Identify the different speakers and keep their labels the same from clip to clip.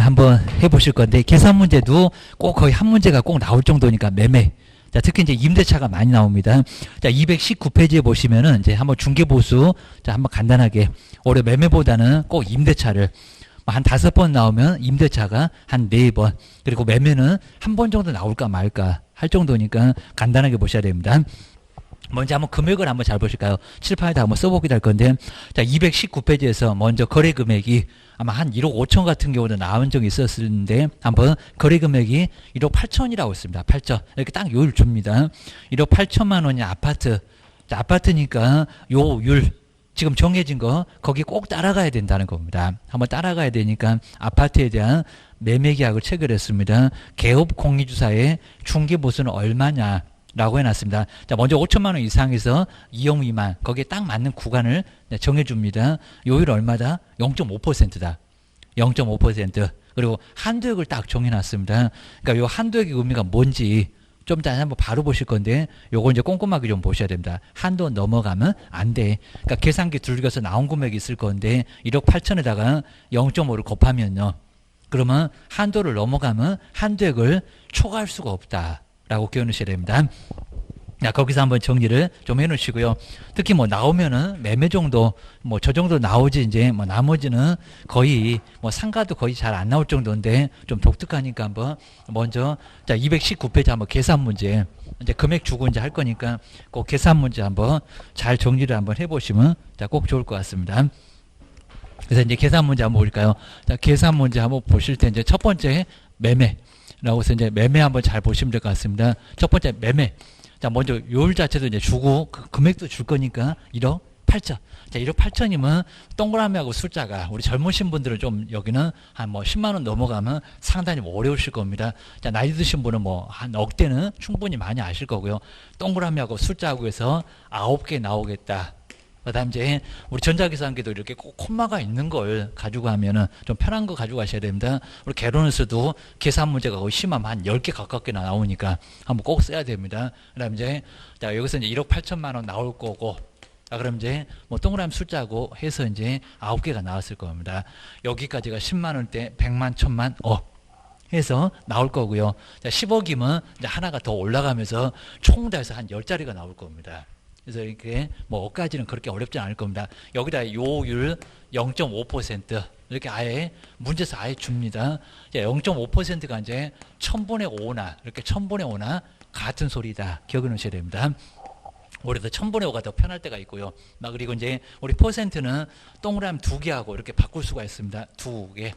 Speaker 1: 계산을 한번 해보실 건데, 계산 문제도 꼭 거의 한 문제가 꼭 나올 정도니까 매매. 자, 특히 이제 임대차가 많이 나옵니다. 자, 219페이지에 보시면은 이제 한번 중개보수, 자, 한번 간단하게, 올해 매매보다는 꼭 임대차를 한 5번 나오면 임대차가 한 4번, 그리고 매매는 한 번 정도 나올까 말까 할 정도니까 간단하게 보셔야 됩니다. 먼저 한번 금액을 한번 잘 보실까요? 칠판에다 한번 써보기도 할 건데, 자, 219페이지에서 먼저 거래 금액이 아마 한 1억 5천 같은 경우도 나온 적이 있었는데, 한번 거래 금액이 1억 8천이라고 있습니다. 8천. 이렇게 딱 요율 줍니다. 1억 8천만 원이 아파트. 자, 아파트니까 요율. 지금 정해진 거, 거기 꼭 따라가야 된다는 겁니다. 한번 따라가야 되니까 아파트에 대한 매매 계약을 체결했습니다. 개업 공인주사에 중개보수는 얼마냐? 라고 해놨습니다. 자, 먼저 5천만 원 이상에서 2억 미만, 거기에 딱 맞는 구간을 정해줍니다. 요율 얼마다? 0.5%다. 0.5%. 그리고 한도액을 딱 정해놨습니다. 그러니까 요 한도액의 의미가 뭔지 좀 이따 한번 바로 보실 건데, 요거 이제 꼼꼼하게 좀 보셔야 됩니다. 한도 넘어가면 안 돼. 그러니까 계산기 두들겨서 나온 금액이 있을 건데, 1억 8천에다가 0.5를 곱하면요. 그러면 한도를 넘어가면 한도액을 초과할 수가 없다. 라고 기억하셔야 됩니다. 자, 거기서 한번 정리를 좀 해놓으시고요. 특히 뭐 나오면은 매매 정도, 뭐 저 정도 나오지, 이제 뭐 나머지는 거의 뭐 상가도 거의 잘 안 나올 정도인데 좀 독특하니까 한번 먼저, 자, 219페이지 한번 계산 문제, 이제 금액 주고 이제 할 거니까 꼭 계산 문제 한번 잘 정리를 한번 해보시면 자, 꼭 좋을 것 같습니다. 그래서 이제 계산 문제 한번 볼까요? 자, 계산 문제 한번 보실 때 이제 첫 번째 매매. 라고 해서 이제 매매 한번 잘 보시면 될 것 같습니다. 첫 번째 매매. 자, 먼저 요율 자체도 이제 주고 그 금액도 줄 거니까 1억 8천. 자, 1억 8천이면 동그라미하고 숫자가 우리 젊으신 분들은 좀 여기는 한 뭐 10만 원 넘어가면 상당히 어려우실 겁니다. 자, 나이 드신 분은 뭐 한 억대는 충분히 많이 아실 거고요. 동그라미하고 숫자하고 해서 9개 나오겠다. 그다음 이제 우리 전자계산기도 이렇게 꼭 콤마가 있는 걸 가지고 하면은 좀 편한 거 가지고 가셔야 됩니다. 우리 개론에서도 계산 문제가 거의 심하면 한 10개 가깝게 나오니까 한번 꼭 써야 됩니다. 그다음 이제 자, 여기서 이제 1억 8천만 원 나올 거고, 자, 그럼 이제 뭐 동그라미 숫자고 해서 이제 9개가 나왔을 겁니다. 여기까지가 10만 원대, 100만, 1000만, 해서 나올 거고요. 자, 10억이면 이제 하나가 더 올라가면서 총 다 해서 한 10자리가 나올 겁니다. 그래서 이렇게 뭐 억까지는 그렇게 어렵지 않을 겁니다. 여기다 요율 0.5% 이렇게 아예 문제에서 아예 줍니다. 0.5%가 이제 1000분의 5나 이렇게 1000분의 5나 같은 소리다. 기억해 놓으셔야 됩니다. 올해도 1000분의 5가 더 편할 때가 있고요. 그리고 이제 우리 퍼센트는 동그라미 2개하고 이렇게 바꿀 수가 있습니다. 2개.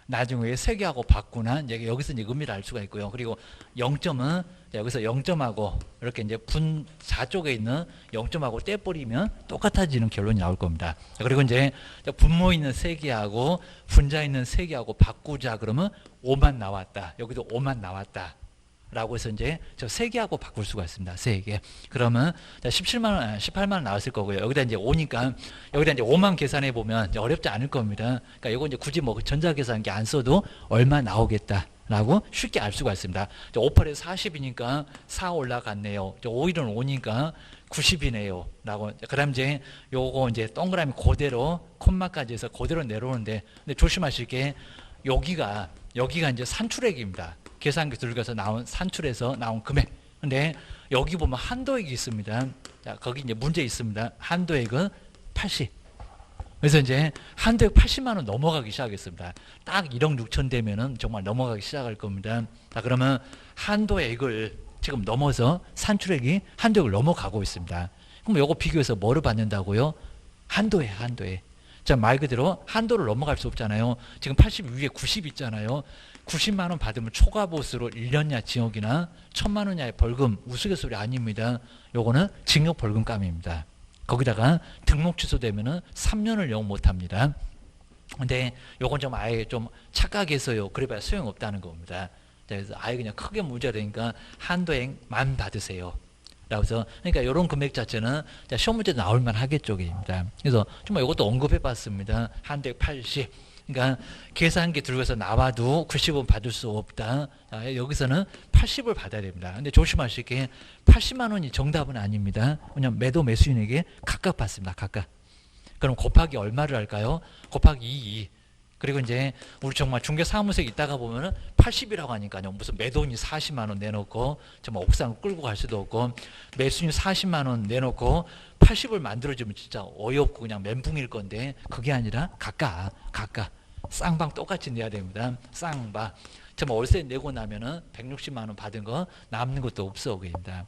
Speaker 1: 나중에 3개하고 바꾸나 이제 여기서 이제 의미를 알 수가 있고요. 그리고 0점은 여기서 0점하고 이렇게 이제 분자 쪽에 있는 0점하고 떼버리면 똑같아지는 결론이 나올 겁니다. 그리고 이제 분모 있는 3개하고 분자 있는 3개하고 바꾸자 그러면 5만 나왔다. 여기도 5만 나왔다. 라고 해서 이제 저 3개하고 바꿀 수가 있습니다. 3개. 그러면 17만원, 18만원 나왔을 거고요. 여기다 이제 5니까 여기다 이제 5만 계산해 보면 어렵지 않을 겁니다. 그러니까 이거 이제 굳이 뭐 전자계산기 안 써도 얼마 나오겠다. 라고 쉽게 알 수가 있습니다. 58에서 40이니까 4 올라갔네요. 5일은 5니까 90이네요. 라고. 그 다음 이제 요거 이제 동그라미 그대로 콤마까지 해서 그대로 내려오는데, 근데 조심하실 게 여기가 이제 산출액입니다. 계산기 들어가서 나온 산출에서 나온 금액. 근데 여기 보면 한도액이 있습니다. 자, 거기 이제 문제 있습니다. 한도액은 80. 그래서 이제 한도액 80만 원 넘어가기 시작했습니다. 딱 1억 6천 되면은 정말 넘어가기 시작할 겁니다. 자, 그러면 한도액을 지금 넘어서 산출액이 한도액을 넘어가고 있습니다. 그럼 요거 비교해서 뭐를 받는다고요? 한도액. 자, 말 그대로 한도를 넘어갈 수 없잖아요. 지금 80 위에 90 있잖아요. 90만 원 받으면 초과 보수로 1년이나 징역이나 1000만 원이나의 벌금, 우스갯소리 아닙니다. 요거는 징역 벌금감입니다. 거기다가 등록 취소되면은 3년을 영 못합니다. 근데 요건 좀 아예 좀 착각해서요. 그래봐야 소용없다는 겁니다. 그래서 아예 그냥 크게 문제가 되니까 한도액만 받으세요. 그래서 그러니까 이런 금액 자체는 시험 문제 나올만 하겠죠입니다. 그래서 정말 이것도 언급해 봤습니다. 한도액 80. 그러니까 계산기 들고서 나와도 90은 받을 수 없다. 자, 여기서는 80을 받아야 됩니다. 근데 조심하실 게 80만 원이 정답은 아닙니다. 왜냐하면 매도 매수인에게 각각 받습니다. 각각. 그럼 곱하기 얼마를 할까요? 곱하기 2. 그리고 이제 우리 정말 중개사무소에 있다가 보면은 80이라고 하니까요. 무슨 매도인이 40만 원 내놓고 정말 옥상을 끌고 갈 수도 없고 매수인이 40만 원 내놓고 80을 만들어주면 진짜 어이없고 그냥 멘붕일 건데 그게 아니라 각각 쌍방 똑같이 내야 됩니다. 쌍방. 정말 월세 내고 나면은 160만 원 받은 거 남는 것도 없어 그입니다.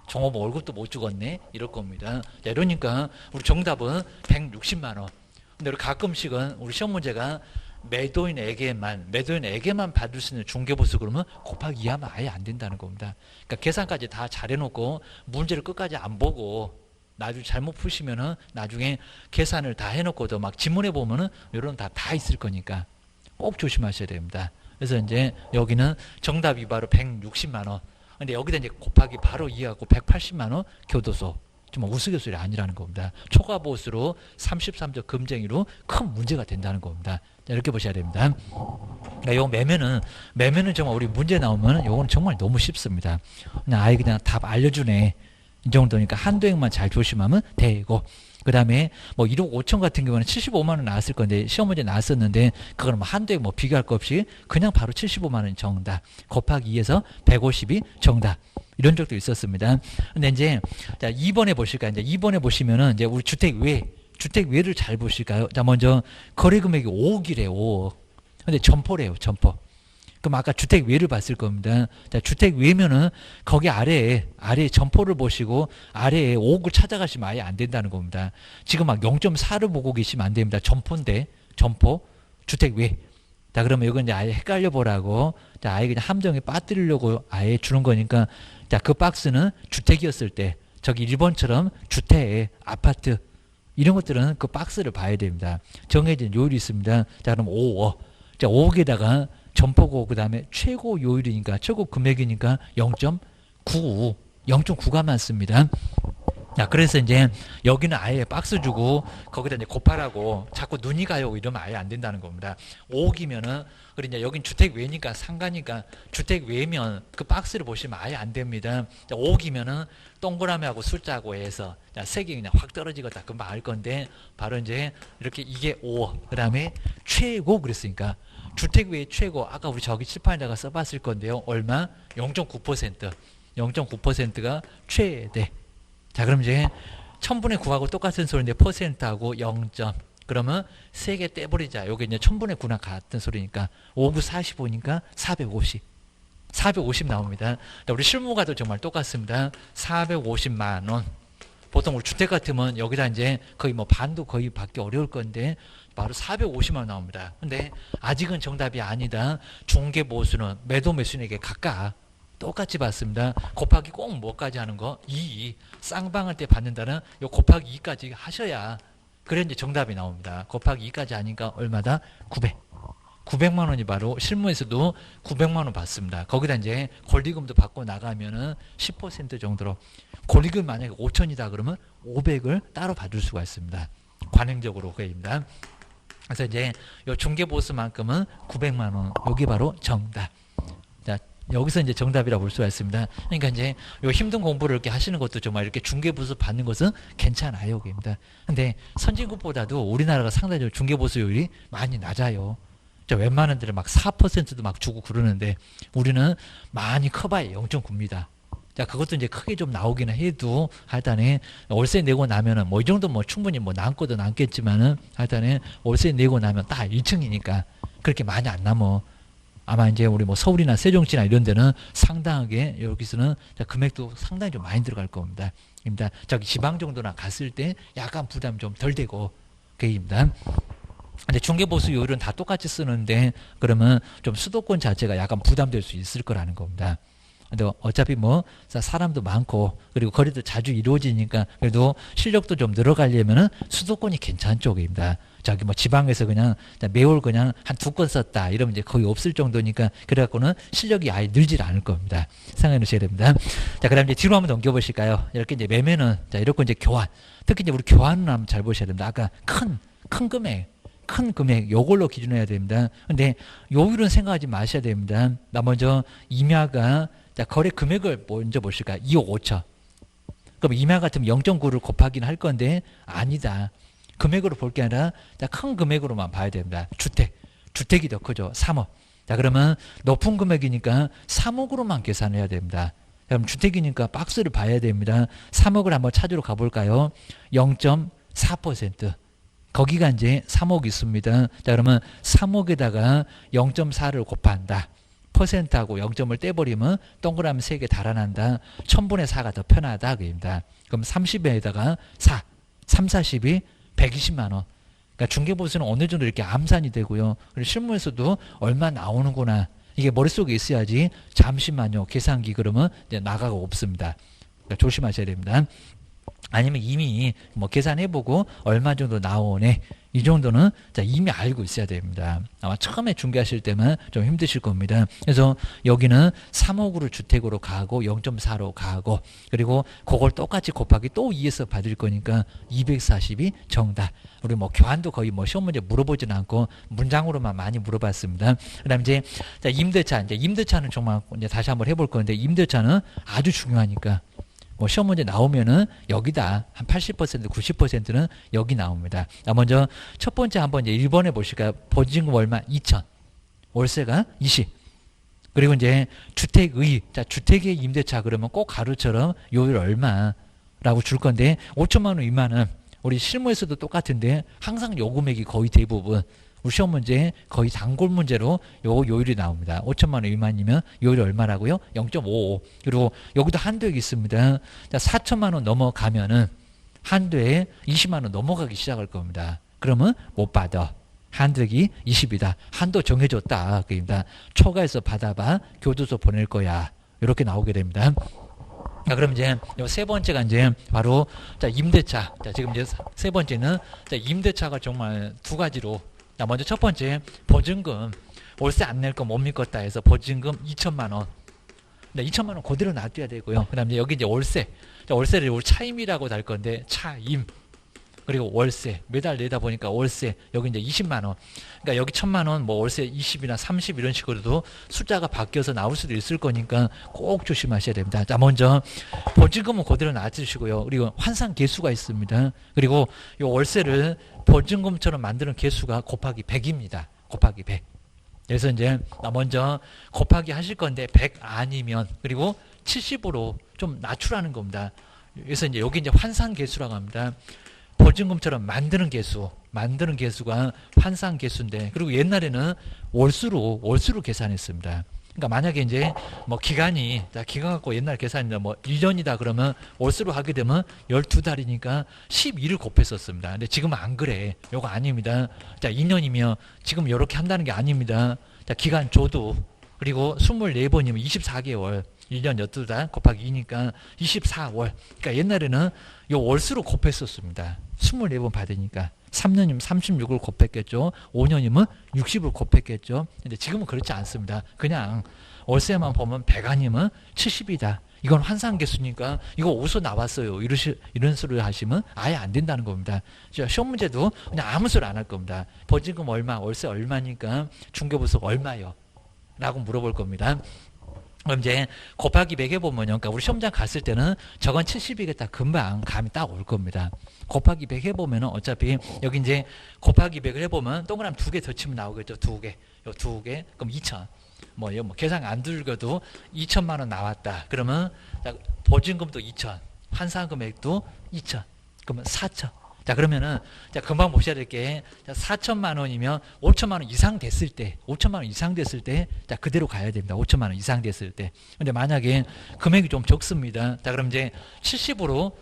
Speaker 1: 종업 월급도 못 주겠네 이럴 겁니다. 자, 이러니까 우리 정답은 160만 원. 근데 우리 가끔씩은 우리 시험 문제가 매도인에게만 받을 수 있는 중개보수 그러면 곱하기 2하면 아예 안 된다는 겁니다. 그러니까 계산까지 다 잘해놓고 문제를 끝까지 안 보고 나중에 잘못 푸시면은 나중에 계산을 다 해놓고도 막 지문해 보면은 이런 다 있을 거니까 꼭 조심하셔야 됩니다. 그래서 이제 여기는 정답이 바로 160만 원. 근데 여기다 이제 곱하기 바로 2하고 180만 원 교도소. 정말 우스갯소리 아니라는 겁니다. 초과 보수로 33조 금쟁이로 큰 문제가 된다는 겁니다. 자, 이렇게 보셔야 됩니다. 그러니까 요 매매는 정말 우리 문제 나오면 요건 정말 너무 쉽습니다. 그냥 아예 그냥 답 알려주네. 이 정도니까 한두 행만 잘 조심하면 되고. 그 다음에 뭐 1억 5천 같은 경우는 75만 원 나왔을 건데 시험 문제 나왔었는데 그거는 뭐 한두 행 뭐 비교할 거 없이 그냥 바로 75만 원 정답 곱하기 2에서 150이 정답. 이런 적도 있었습니다. 근데 이제 자 2번에 보실까요? 이제 2번에 보시면은 이제 우리 주택 외를 잘 보실까요? 자 먼저 거래 금액이 5억이래요. 5억. 근데 점포래요. 점포. 그럼 아까 주택 외를 봤을 겁니다. 자, 주택 외면은 거기 아래에 점포를 보시고 아래에 5억을 찾아가시면 아예 안 된다는 겁니다. 지금 막 0.4를 보고 계시면 안 됩니다. 점포인데 점포 주택 외. 자 그러면 이건 이제 아예 헷갈려 보라고 자 아예 그냥 함정에 빠뜨리려고 아예 주는 거니까 자 그 박스는 주택이었을 때 저기 1번처럼 주택 아파트 이런 것들은 그 박스를 봐야 됩니다. 정해진 요율이 있습니다. 자 그럼 5억. 자 5억에다가 점포고 그 다음에 최고 요율이니까 최고 금액이니까 0.9 0.9가 많습니다. 자 그래서 이제 여기는 아예 박스 주고 거기다 이제 곱하라고 자꾸 눈이 가요 이러면 아예 안 된다는 겁니다. 5억이면은 그리고 이제 여긴 주택 외니까 상가니까 주택 외면 그 박스를 보시면 아예 안 됩니다. 자, 5억이면은 동그라미하고 숫자하고 해서 자, 색이 그냥 확 떨어지겠다 금방 알 건데 바로 이제 이렇게 이게 5억 그 다음에 최고 그랬으니까 주택 외 최고 아까 우리 저기 칠판에다가 써봤을 건데요. 얼마? 0.9% 0.9%가 최대. 자 그럼 이제 1000분의 9하고 똑같은 소리인데 퍼센트하고 0. 그러면 3개 떼버리자. 요게 이제 1000분의 9랑 같은 소리니까 5, 9, 45니까 450 나옵니다. 자, 우리 실무가도 정말 똑같습니다. 450만 원. 보통 우리 주택 같으면 여기다 이제 거의 뭐 반도 거의 받기 어려울 건데 바로 450만 원 나옵니다. 근데 아직은 정답이 아니다. 중개 보수는 매도 매수인에게 각각 똑같이 받습니다. 곱하기 꼭 뭐까지 하는 거? 2. 쌍방할 때 받는다는 요 곱하기 2까지 하셔야 그래 이제 정답이 나옵니다. 곱하기 2까지 하니까 얼마다? 900만 원이 바로 실무에서도 900만 원 받습니다. 거기다 이제 권리금도 받고 나가면은 10% 정도로 권리금 만약에 5천이다 그러면 500을 따로 받을 수가 있습니다. 관행적으로 그입니다. 그래서 이제 요 중개보수만큼은 900만 원. 여기 바로 정답. 자, 여기서 이제 정답이라고 볼 수가 있습니다. 그러니까 이제 요 힘든 공부를 이렇게 하시는 것도 정말 이렇게 중개보수 받는 것은 괜찮아요. 그입니다. 근데 선진국보다도 우리나라가 상당히 중개보수율이 많이 낮아요. 자, 웬만한 데는 막 4%도 막 주고 그러는데 우리는 많이 커봐야 0.9입니다. 자, 그것도 이제 크게 좀 나오기는 해도 하여튼에 월세 내고 나면은 뭐 이 정도 뭐 충분히 뭐 남고도 남겠지만은 하여튼에 월세 내고 나면 딱 1층이니까 그렇게 많이 안 남어. 아마 이제 우리 뭐 서울이나 세종시나 이런 데는 상당하게 여기서는 금액도 상당히 좀 많이 들어갈 겁니다. 입니다. 저기 지방 정도나 갔을 때 약간 부담 좀 덜 되고 그입니다. 근데 중개보수율은 다 똑같이 쓰는데 그러면 좀 수도권 자체가 약간 부담될 수 있을 거라는 겁니다. 근데 어차피 뭐 사람도 많고 그리고 거리도 자주 이루어지니까 그래도 실력도 좀 늘어가려면은 수도권이 괜찮은 쪽입니다. 저기 뭐 지방에서 그냥 매월 그냥 한 2건 썼다 이러면 이제 거의 없을 정도니까 그래갖고는 실력이 아예 늘질 않을 겁니다. 생각해 놓으셔야 됩니다. 자, 그다음 이제 뒤로 한번 넘겨보실까요? 이렇게 이제 매매는 자 이렇게 이제 교환 특히 이제 우리 교환은 한번 잘 보셔야 됩니다. 아까 큰 금액 요걸로 기준해야 됩니다. 근데 요율은 생각하지 마셔야 됩니다. 나 먼저 임야가 자 거래 금액을 먼저 보실까요? 2억 5천. 그럼 임야 같으면 0.9를 곱하기는 할 건데 아니다. 금액으로 볼 게 아니라 자 큰 금액으로만 봐야 됩니다. 주택이 더 크죠. 3억. 자, 그러면 높은 금액이니까 3억으로만 계산해야 됩니다. 그럼 주택이니까 박스를 봐야 됩니다. 3억을 한번 찾으러 가볼까요? 0.4%. 거기가 이제 3억 있습니다. 자, 그러면 3억에다가 0.4를 곱한다. 퍼센트하고 0점을 떼버리면 동그라미 3개 달아난다. 1000분의 4가 더 편하다. 그입니다. 그럼 30에다가 4. 3, 40이 120만 원. 그러니까 중개보수는 어느 정도 이렇게 암산이 되고요. 그리고 실무에서도 얼마 나오는구나. 이게 머릿속에 있어야지 잠시만요. 계산기 그러면 이제 나가고 없습니다. 그러니까 조심하셔야 됩니다. 아니면 이미 뭐 계산해보고 얼마 정도 나오네. 이 정도는 자 이미 알고 있어야 됩니다. 아마 처음에 중개하실 때만 좀 힘드실 겁니다. 그래서 여기는 3억으로 주택으로 가고 0.4로 가고 그리고 그걸 똑같이 곱하기 또 2에서 받을 거니까 240이 정답. 우리 뭐 교환도 거의 뭐 시험 문제 물어보진 않고 문장으로만 많이 물어봤습니다. 그다음 이제 자 임대차는 정말 이제 다시 한번 해볼 건데 임대차는 아주 중요하니까. 뭐 시험 문제 나오면은 여기다 한 80% 90%는 여기 나옵니다. 자, 먼저 첫 번째 한번 이제 1번에 보실까요? 보증금 얼마? 2천. 월세가 20. 그리고 이제 주택의 자 주택의 임대차 그러면 꼭 가루처럼 요율 얼마라고 줄 건데 5천만 원 미만은 우리 실무에서도 똑같은데 항상 요 금액이 거의 대부분 우리 시험 문제 거의 단골 문제로 요 요율이 나옵니다. 5천만 원 미만이면 요율이 얼마라고요? 0.55. 그리고 여기도 한도액이 있습니다. 자, 4천만 원 넘어가면은 한도에 20만 원 넘어가기 시작할 겁니다. 그러면 못 받아. 한도액이 20이다. 한도 정해줬다. 그입니다. 초과해서 받아봐. 교도소 보낼 거야. 이렇게 나오게 됩니다. 자, 그럼 이제 세 번째가 이제 바로 자 임대차. 자, 지금 이제 세 번째는 자 임대차가 정말 두 가지로. 자, 먼저 첫 번째 보증금 월세 안 낼 거 못 믿겠다 해서 보증금 2천만 원. 네, 2천만 원 그대로 놔둬야 되고요. 그다음에 여기 이제 월세. 자, 월세를 우리 차임이라고 할 건데 차임. 그리고 월세 매달 내다 보니까 월세 여기 이제 20만 원. 그러니까 여기 1,000만 원 뭐 월세 20이나 30 이런 식으로도 숫자가 바뀌어서 나올 수도 있을 거니까 꼭 조심하셔야 됩니다. 자, 먼저 보증금은 그대로 놔두시고요. 그리고 환산 계수가 있습니다. 그리고 이 월세를 보증금처럼 만드는 계수가 곱하기 100입니다. 곱하기 100. 그래서 이제 먼저 곱하기 하실 건데 100 아니면 그리고 70으로 좀 낮추라는 겁니다. 그래서 이제 여기 이제 환산 계수라고 합니다. 보증금처럼 만드는 계수가 환산 계수인데 그리고 옛날에는 월수로 계산했습니다. 그러니까 만약에 이제 뭐 기간이 기간 갖고 옛날 계산이다 뭐 1년이다 그러면 월수로 하게 되면 12달이니까 12를 곱했었습니다. 근데 지금은 안 그래. 요거 아닙니다. 자, 2년이면 지금 이렇게 한다는 게 아닙니다. 자, 기간 조도 그리고 24번이면 24개월 1년 12달 곱하기 2니까 24월. 그러니까 옛날에는 요 월수로 곱했었습니다. 24번 받으니까 3년이면 36을 곱했겠죠. 5년이면 60을 곱했겠죠. 근데 지금은 그렇지 않습니다. 그냥 월세만 보면 100 아니면 70이다. 이건 환산계수니까 이거 어디서 나왔어요. 이런 소리를 하시면 아예 안 된다는 겁니다. 시험 문제도 그냥 아무 소리 안 할 겁니다. 보증금 얼마, 월세 얼마니까 중개보수 얼마요? 라고 물어볼 겁니다. 그럼 이제 곱하기 100 해보면요. 그러니까 우리 시험장 갔을 때는 저건 70이겠다. 금방 감이 딱 올 겁니다. 곱하기 100 해보면은 어차피 여기 이제 곱하기 100을 해보면 동그라미 2개 더 치면 나오겠죠. 2개. 요 2개. 그럼 2천. 뭐 계산 안 들겨도 2천만 원 나왔다. 그러면 보증금도 2천. 환산 금액도 2천. 그러면 4천. 자, 그러면은, 자, 금방 보셔야 될 게, 4천만 원이면 5천만 원 이상 됐을 때, 5천만 원 이상 됐을 때, 자, 그대로 가야 됩니다. 5천만 원 이상 됐을 때. 근데 만약에 금액이 좀 적습니다. 자, 그럼 이제 70으로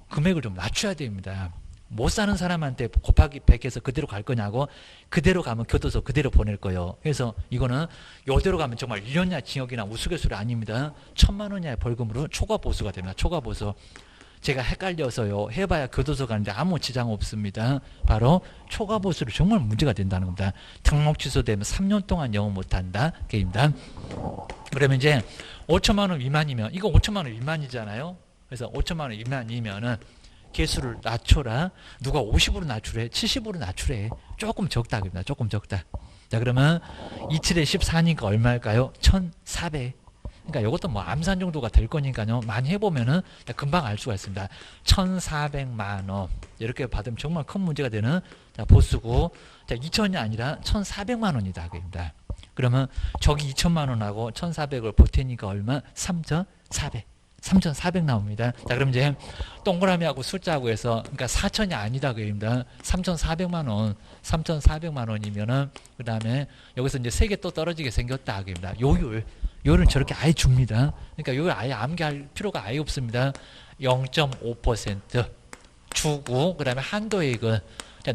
Speaker 1: 금액을 좀 낮춰야 됩니다. 못 사는 사람한테 곱하기 100해서 그대로 갈 거냐고, 그대로 가면 교도소 그대로 보낼 거예요. 그래서 이거는 요대로 가면 정말 1년이나 징역이나 우스갯소리 아닙니다. 1,000만 원이야 벌금으로 초과 보수가 됩니다. 초과 보수. 제가 헷갈려서요. 해봐야 교도소 가는데 아무 지장 없습니다. 바로 초과 보수로 정말 문제가 된다는 겁니다. 등록 취소되면 3년 동안 영업 못한다. 게임입니다. 그러면 이제 5천만 원 미만이면 이거 5천만 원 미만이잖아요. 그래서 5천만 원 미만이면은 개수를 낮춰라. 누가 50으로 낮추래? 70으로 낮추래. 조금 적다. 그럽니다. 조금 적다. 자, 그러면 27에 14니까 얼마일까요? 1,400. 그러니까 이것도 뭐 암산 정도가 될 거니까요. 많이 해보면은 금방 알 수가 있습니다. 1,400만 원 이렇게 받으면 정말 큰 문제가 되는 자, 보수고, 자, 2천이 아니라 1,400만 원이다. 그입니다. 그러면 저기 2천만 원하고 1,400을 보태니까 얼마? 3,400. 3,400 나옵니다. 자, 그럼 이제 동그라미하고 숫자하고 해서, 그러니까 4천이 아니다. 그입니다. 3,400만 원, 3,400만 원이면은, 그 다음에 여기서 이제 3개 또 떨어지게 생겼다. 그입니다. 요율은 저렇게 아예 줍니다. 그러니까 요율 아예 암기할 필요가 아예 없습니다. 0.5% 주고, 그 다음에 한도액은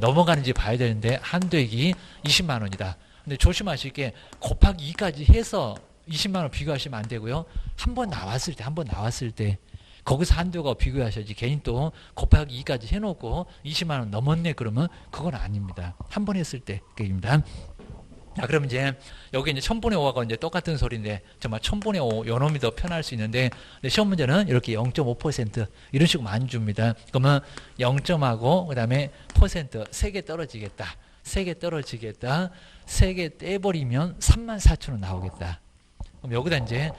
Speaker 1: 넘어가는지 봐야 되는데, 한도액이 20만 원이다. 근데 조심하실 게 곱하기 2까지 해서 20만 원 비교하시면 안 되고요. 한 번 나왔을 때 거기서 한도가 비교하셔야지, 괜히 또 곱하기 2까지 해놓고 20만 원 넘었네 그러면 그건 아닙니다. 한 번 했을 때 그입니다. 자, 그럼 이제 여기 이제 1000분의 5하고 이제 똑같은 소리인데, 정말 1000분의 5 요놈이 더 편할 수 있는데, 근데 시험 문제는 이렇게 0.5% 이런 식으로 많이 줍니다. 그러면 0점하고 그 다음에 퍼센트 3개 떨어지겠다. 3개 떨어지겠다. 3개 떼버리면 34,000원 나오겠다. 그럼 여기다 이제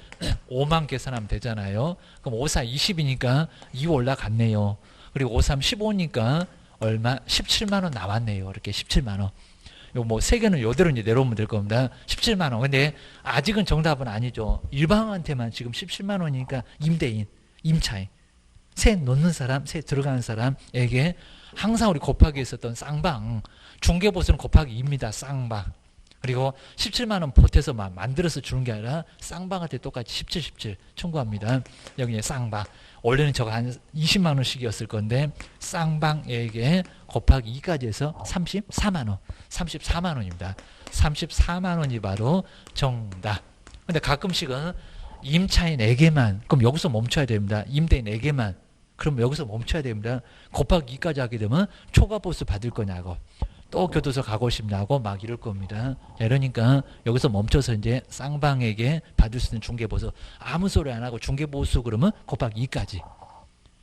Speaker 1: 5만 계산하면 되잖아요. 그럼 5, 4, 20이니까 2 올라갔네요. 그리고 5, 3, 15니까 얼마? 17만 원 나왔네요. 이렇게 17만 원. 요 뭐 3개는 요대로 이제 내려오면 될 겁니다. 17만 원. 근데 아직은 정답은 아니죠. 일방한테만 지금 17만 원이니까 임대인, 임차인. 세 놓는 사람, 세 들어가는 사람에게 항상 우리 곱하기 했었던 쌍방, 중개보수는 곱하기 2입니다. 쌍방. 그리고 17만 원 보태서 만들어서 주는 게 아니라 쌍방한테 똑같이 17 청구합니다. 여기 쌍방. 원래는 저거 한 20만 원씩이었을 건데 쌍방에게 곱하기 2까지 해서 34만 원. 34만 원입니다. 34만 원이 바로 정답. 근데 가끔씩은 임차인에게만, 그럼 여기서 멈춰야 됩니다. 임대인에게만. 그럼 여기서 멈춰야 됩니다. 곱하기 2까지 하게 되면 초과 보수 받을 거냐고. 또 교도소 가고 싶냐고 막 이럴 겁니다. 이러니까 여기서 멈춰서 이제 쌍방에게 받을 수 있는 중개보수, 아무 소리 안 하고 중개보수 그러면 곱하기 2까지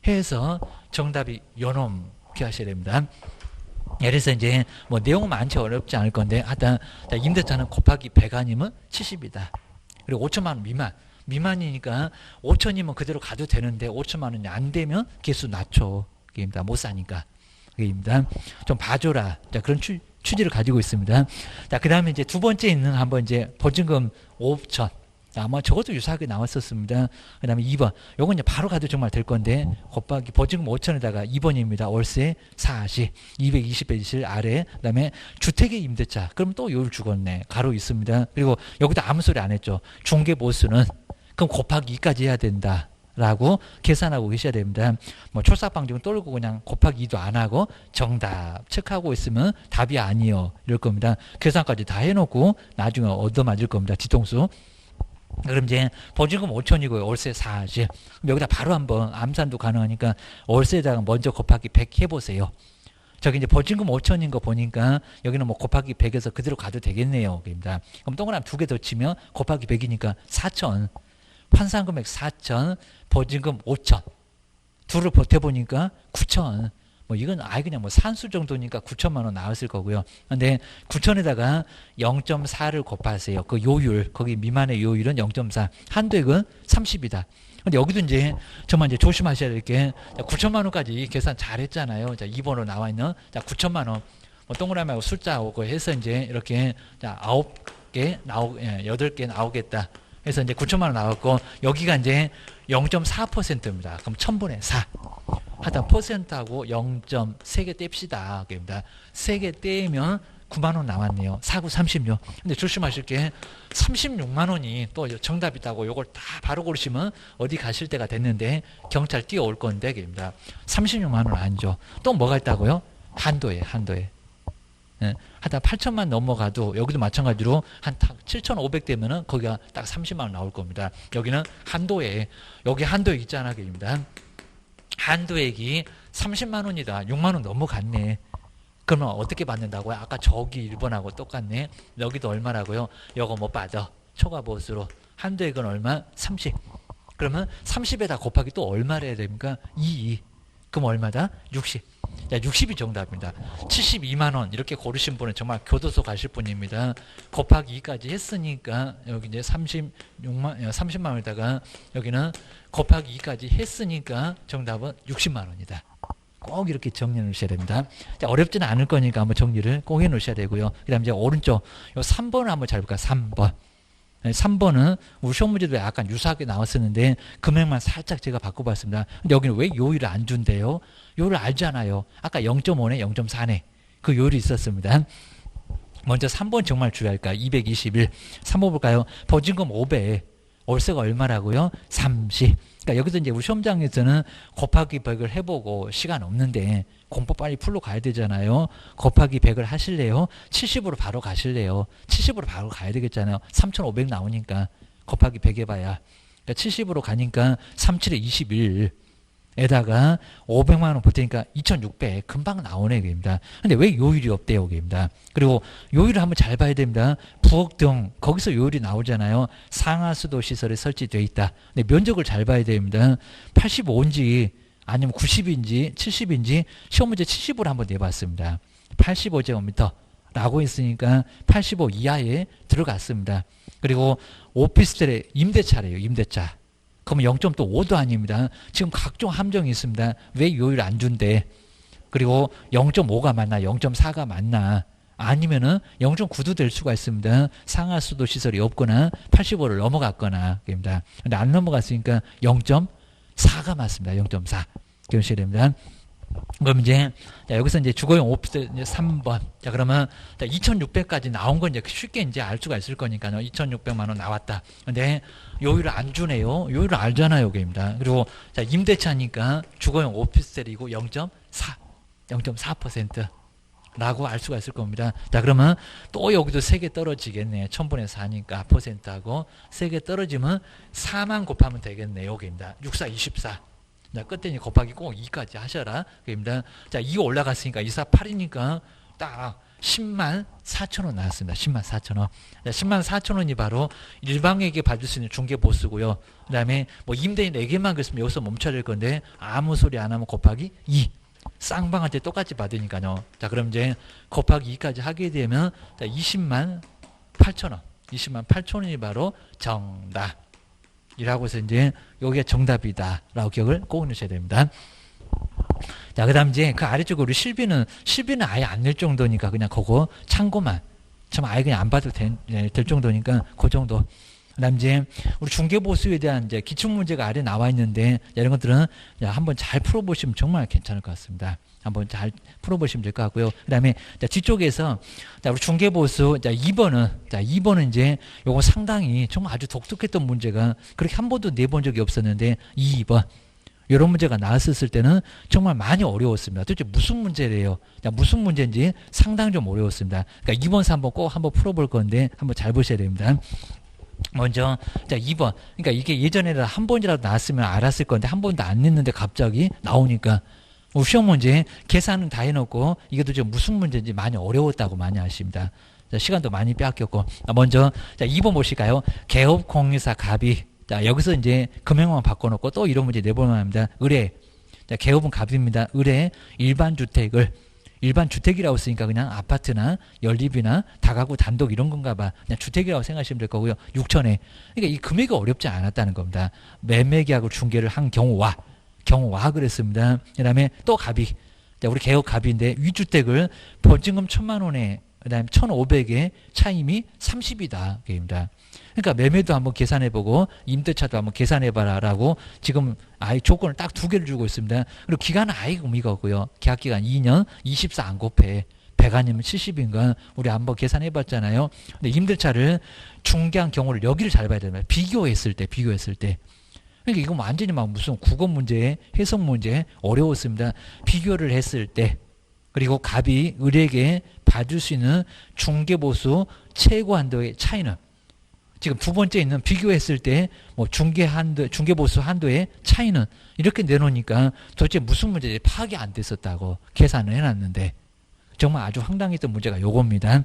Speaker 1: 해서 정답이 요놈게 하셔야 됩니다. 예를 들어서 이제 뭐 내용은 많지 어렵지 않을 건데, 하여튼 임대차는 곱하기 100 아니면 70이다. 그리고 5천만 원 미만이니까 5천이면 그대로 가도 되는데 5천만 원이 안 되면 개수 낮춰. 그입니다. 못 사니까. 입니다. 좀 봐줘라. 자, 그런 취지를 가지고 있습니다. 자, 그 다음에 이제 두 번째 있는 한번 이제 보증금 5천. 아마 저것도 유사하게 나왔었습니다. 그 다음에 2번. 요건 이제 바로 가도 정말 될 건데, 곱하기 보증금 5천에다가 2번입니다. 월세 40, 220페이지 아래. 그 다음에 주택의 임대차. 그럼 또 요율 죽었네. 가로 있습니다. 그리고 여기도 아무 소리 안 했죠. 중개보수는 그럼 곱하기 2까지 해야 된다. 라고 계산하고 계셔야 됩니다. 뭐 출사방정 떨고 그냥 곱하기 2도 안 하고 정답 체크하고 있으면 답이 아니요 이럴 겁니다. 계산까지 다 해놓고 나중에 얻어맞을 겁니다. 뒤통수. 그럼 이제 보증금 5천이고요. 월세 40. 그럼 여기다 바로 한번 암산도 가능하니까 월세에다가 먼저 곱하기 100 해보세요. 저기 이제 보증금 5천인 거 보니까 여기는 뭐 곱하기 100에서 그대로 가도 되겠네요. 그럼 동그라미 2개 더 치면 곱하기 100이니까 4천. 환산금액 4천, 보증금 5천. 둘을 버텨보니까 9천. 뭐 이건 아예 그냥 뭐 산수 정도니까 9천만 원 나왔을 거고요. 근데 9천에다가 0.4를 곱하세요. 그 요율, 거기 미만의 요율은 0.4. 한도액은 30이다. 근데 여기도 이제 정말 이제 조심하셔야 될 게 9천만 원까지 계산 잘 했잖아요. 자, 2번으로 나와 있는 자, 9천만 원. 뭐 동그라미하고 숫자하고 해서 이제 이렇게 자, 8개 나오겠다. 그래서 이제 9천만 원 나왔고, 여기가 이제 0.4%입니다. 그럼 1000분의 4. 하여튼 퍼센트하고 0.3개 뗍시다. 그입니다. 3개 떼면 9만 원 나왔네요. 4구 36. 근데 조심하실 게 36만 원이 또 정답이다고 요걸 다 바로 고르시면 어디 가실 때가 됐는데 경찰 뛰어올 건데, 그입니다. 36만 원 아니죠. 또 뭐가 있다고요? 한도에. 예, 하다 8천만 넘어가도 여기도 마찬가지로 한 7,500 되면은 거기가 딱 30만 원 나올 겁니다. 여기는 한도에, 여기 한도액 있잖아, 그입니다. 한도액이 30만 원이다. 6만 원 넘어갔네. 그러면 어떻게 받는다고요? 아까 저기 1번하고 똑같네. 여기도 얼마라고요? 요거 못 받아. 초과 보수로. 한도액은 얼마? 30. 그러면 30에다 곱하기 또 얼마를 해야 됩니까? 2. 그럼 얼마다? 60. 자, 60이 정답입니다. 72만 원 이렇게 고르신 분은 정말 교도소 가실 분입니다. 곱하기 2까지 했으니까 여기 이제 30만 원에다가 여기는 곱하기 2까지 했으니까 정답은 60만 원이다. 꼭 이렇게 정리해 놓으셔야 됩니다. 자, 어렵지는 않을 거니까 한번 정리를 꼭 해 놓으셔야 되고요. 그 다음에 이제 오른쪽 요 3번을 한번 잘 볼까요? 3번. 3번은 우리 시험 문제도 약간 유사하게 나왔었는데 금액만 살짝 제가 바꿔봤습니다. 근데 여기는 왜 요일을 안 준대요? 요일을 알잖아요. 아까 0.5네 0.4네 그 요일이 있었습니다. 먼저 3번 정말 중요할까요? 221 3번 볼까요? 보증금 5배 월세가 얼마라고요? 30. 그러니까 여기서 이제 우리 시험장에서는 곱하기 100을 해보고 시간 없는데 공부 빨리 풀로 가야 되잖아요. 곱하기 100을 하실래요? 70으로 바로 가실래요? 70으로 바로 가야 되겠잖아요. 3,500 나오니까 곱하기 100 해봐야. 그러니까 70으로 가니까 37에 21에다가 500만 원 붙으니까 2,600 금방 나오네 그입니다. 근데 왜 요일이 없대요 그입니다. 그리고 요일을 한번 잘 봐야 됩니다. 부엌 등 거기서 요일이 나오잖아요. 상하수도 시설에 설치되어 있다. 근데 면적을 잘 봐야 됩니다. 85인지 아니면 90인지 70인지 시험 문제 70으로 한번 내봤습니다. 85제곱미터라고 했으니까 85 이하에 들어갔습니다. 그리고 오피스텔의 임대차래요. 임대차. 그러면 0.5도 아닙니다. 지금 각종 함정이 있습니다. 왜 요일 안 준대? 그리고 0.5가 맞나 0.4가 맞나 아니면은 0.9도 될 수가 있습니다. 상하수도 시설이 없거나 85를 넘어갔거나 입니다. 근데 안 넘어갔으니까 0.4가 맞습니다. 0.4. 기억하셔야 됩니다. 그럼 이제 자, 여기서 이제 주거용 오피스 이제 3번. 자, 그러면 2,600까지 나온 건 이제 쉽게 이제 알 수가 있을 거니까요. 2,600만 원 나왔다. 근데 요일을 안 주네요. 요일을 알잖아요, 여기입니다. 그리고 자, 임대차니까 주거용 오피스텔이고 0.4. 0.4%. 라고 알 수가 있을 겁니다. 자, 그러면 또 여기도 3개 떨어지겠네요. 1000분의 4니까 퍼센트하고 3개 떨어지면 4만 곱하면 되겠네요. 여기입니다. 6, 4, 24. 자, 끝에 곱하기 꼭 2까지 하셔라. 그입니다. 자, 2 올라갔으니까 2, 4, 8이니까 딱 10만 4천 원 나왔습니다. 10만 4천 원. 자, 10만 4천 원이 바로 일방에게 받을 수 있는 중개보수고요. 그 다음에 뭐 임대인 4개만 그랬으면 여기서 멈춰야 될 건데 아무 소리 안 하면 곱하기 2. 쌍방한테 똑같이 받으니까요. 자, 그럼 이제 곱하기 2까지 하게 되면 자, 20만 8천 원. 20만 8천 원이 바로 정답. 이라고 해서 이제 여기가 정답이다라고 기억을 꼭 넣으셔야 됩니다. 자, 그 다음 이제 그 아래쪽으로 실비는 아예 안 낼 정도니까 그냥 그거 참고만. 참 아예 그냥 안 봐도 될 정도니까 그 정도. 그 다음 이제 우리 중개보수에 대한 이제 기출문제가 아래 나와 있는데 이런 것들은 한번 잘 풀어보시면 정말 괜찮을 것 같습니다. 한번 잘 풀어보시면 될 것 같고요. 그 다음에 뒤쪽에서 자, 우리 중개보수 2번은 이제 요거 상당히 정말 아주 독특했던 문제가 그렇게 한 번도 내본 적이 없었는데 2번 이런 문제가 나왔었을 때는 정말 많이 어려웠습니다. 도대체 무슨 문제래요? 자, 무슨 문제인지 상당히 좀 어려웠습니다. 그러니까 2번, 3번 꼭 한번 풀어볼 건데 한번 잘 보셔야 됩니다. 먼저 자 2번 그러니까 이게 예전에는 한 번이라도 나왔으면 알았을 건데 한 번도 안 냈는데 갑자기 나오니까 시험 문제 계산은 다 해놓고 이게 도대체 무슨 문제인지 많이 어려웠다고 많이 아십니다. 자, 시간도 많이 빼앗겼고 먼저 자 2번 보실까요? 개업 공유사 갑이 자 여기서 이제 금액만 바꿔놓고 또 이런 문제 내볼만 합니다. 의뢰 자 개업은 갑입니다. 의뢰 일반 주택이라고 쓰니까 그냥 아파트나 연립이나 다가구 단독 이런 건가 봐. 그냥 주택이라고 생각하시면 될 거고요. 6천에. 그러니까 이 금액이 어렵지 않았다는 겁니다. 매매계약을 중개를 한 경우와 그랬습니다. 그 다음에 또 갑이. 자, 우리 개업 갑인데 위주택을 보증금 1,000만 원에 그 다음에 1,500에 차임이 30이다. 그입니다. 그러니까 매매도 한번 계산해보고 임대차도 한번 계산해봐라 라고 지금 아예 조건을 딱 2개를 주고 있습니다. 그리고 기간은 아예 의미가 없고요. 계약기간 2년 24 안 곱해 100 아니면 70인가 우리 한번 계산해봤잖아요. 근데 임대차를 중개한 경우를 여기를 잘 봐야 됩니다. 비교했을 때 그러니까 이건 완전히 막 무슨 국어 문제 해석 문제 어려웠습니다. 비교를 했을 때 그리고 갑이 을에게 받을 수 있는 중개보수 최고 한도의 차이는 지금 두 번째 있는 비교했을 때 뭐 중개보수 한도의 차이는 이렇게 내놓으니까 도대체 무슨 문제인지 파악이 안 됐었다고 계산을 해놨는데 정말 아주 황당했던 문제가 요겁니다.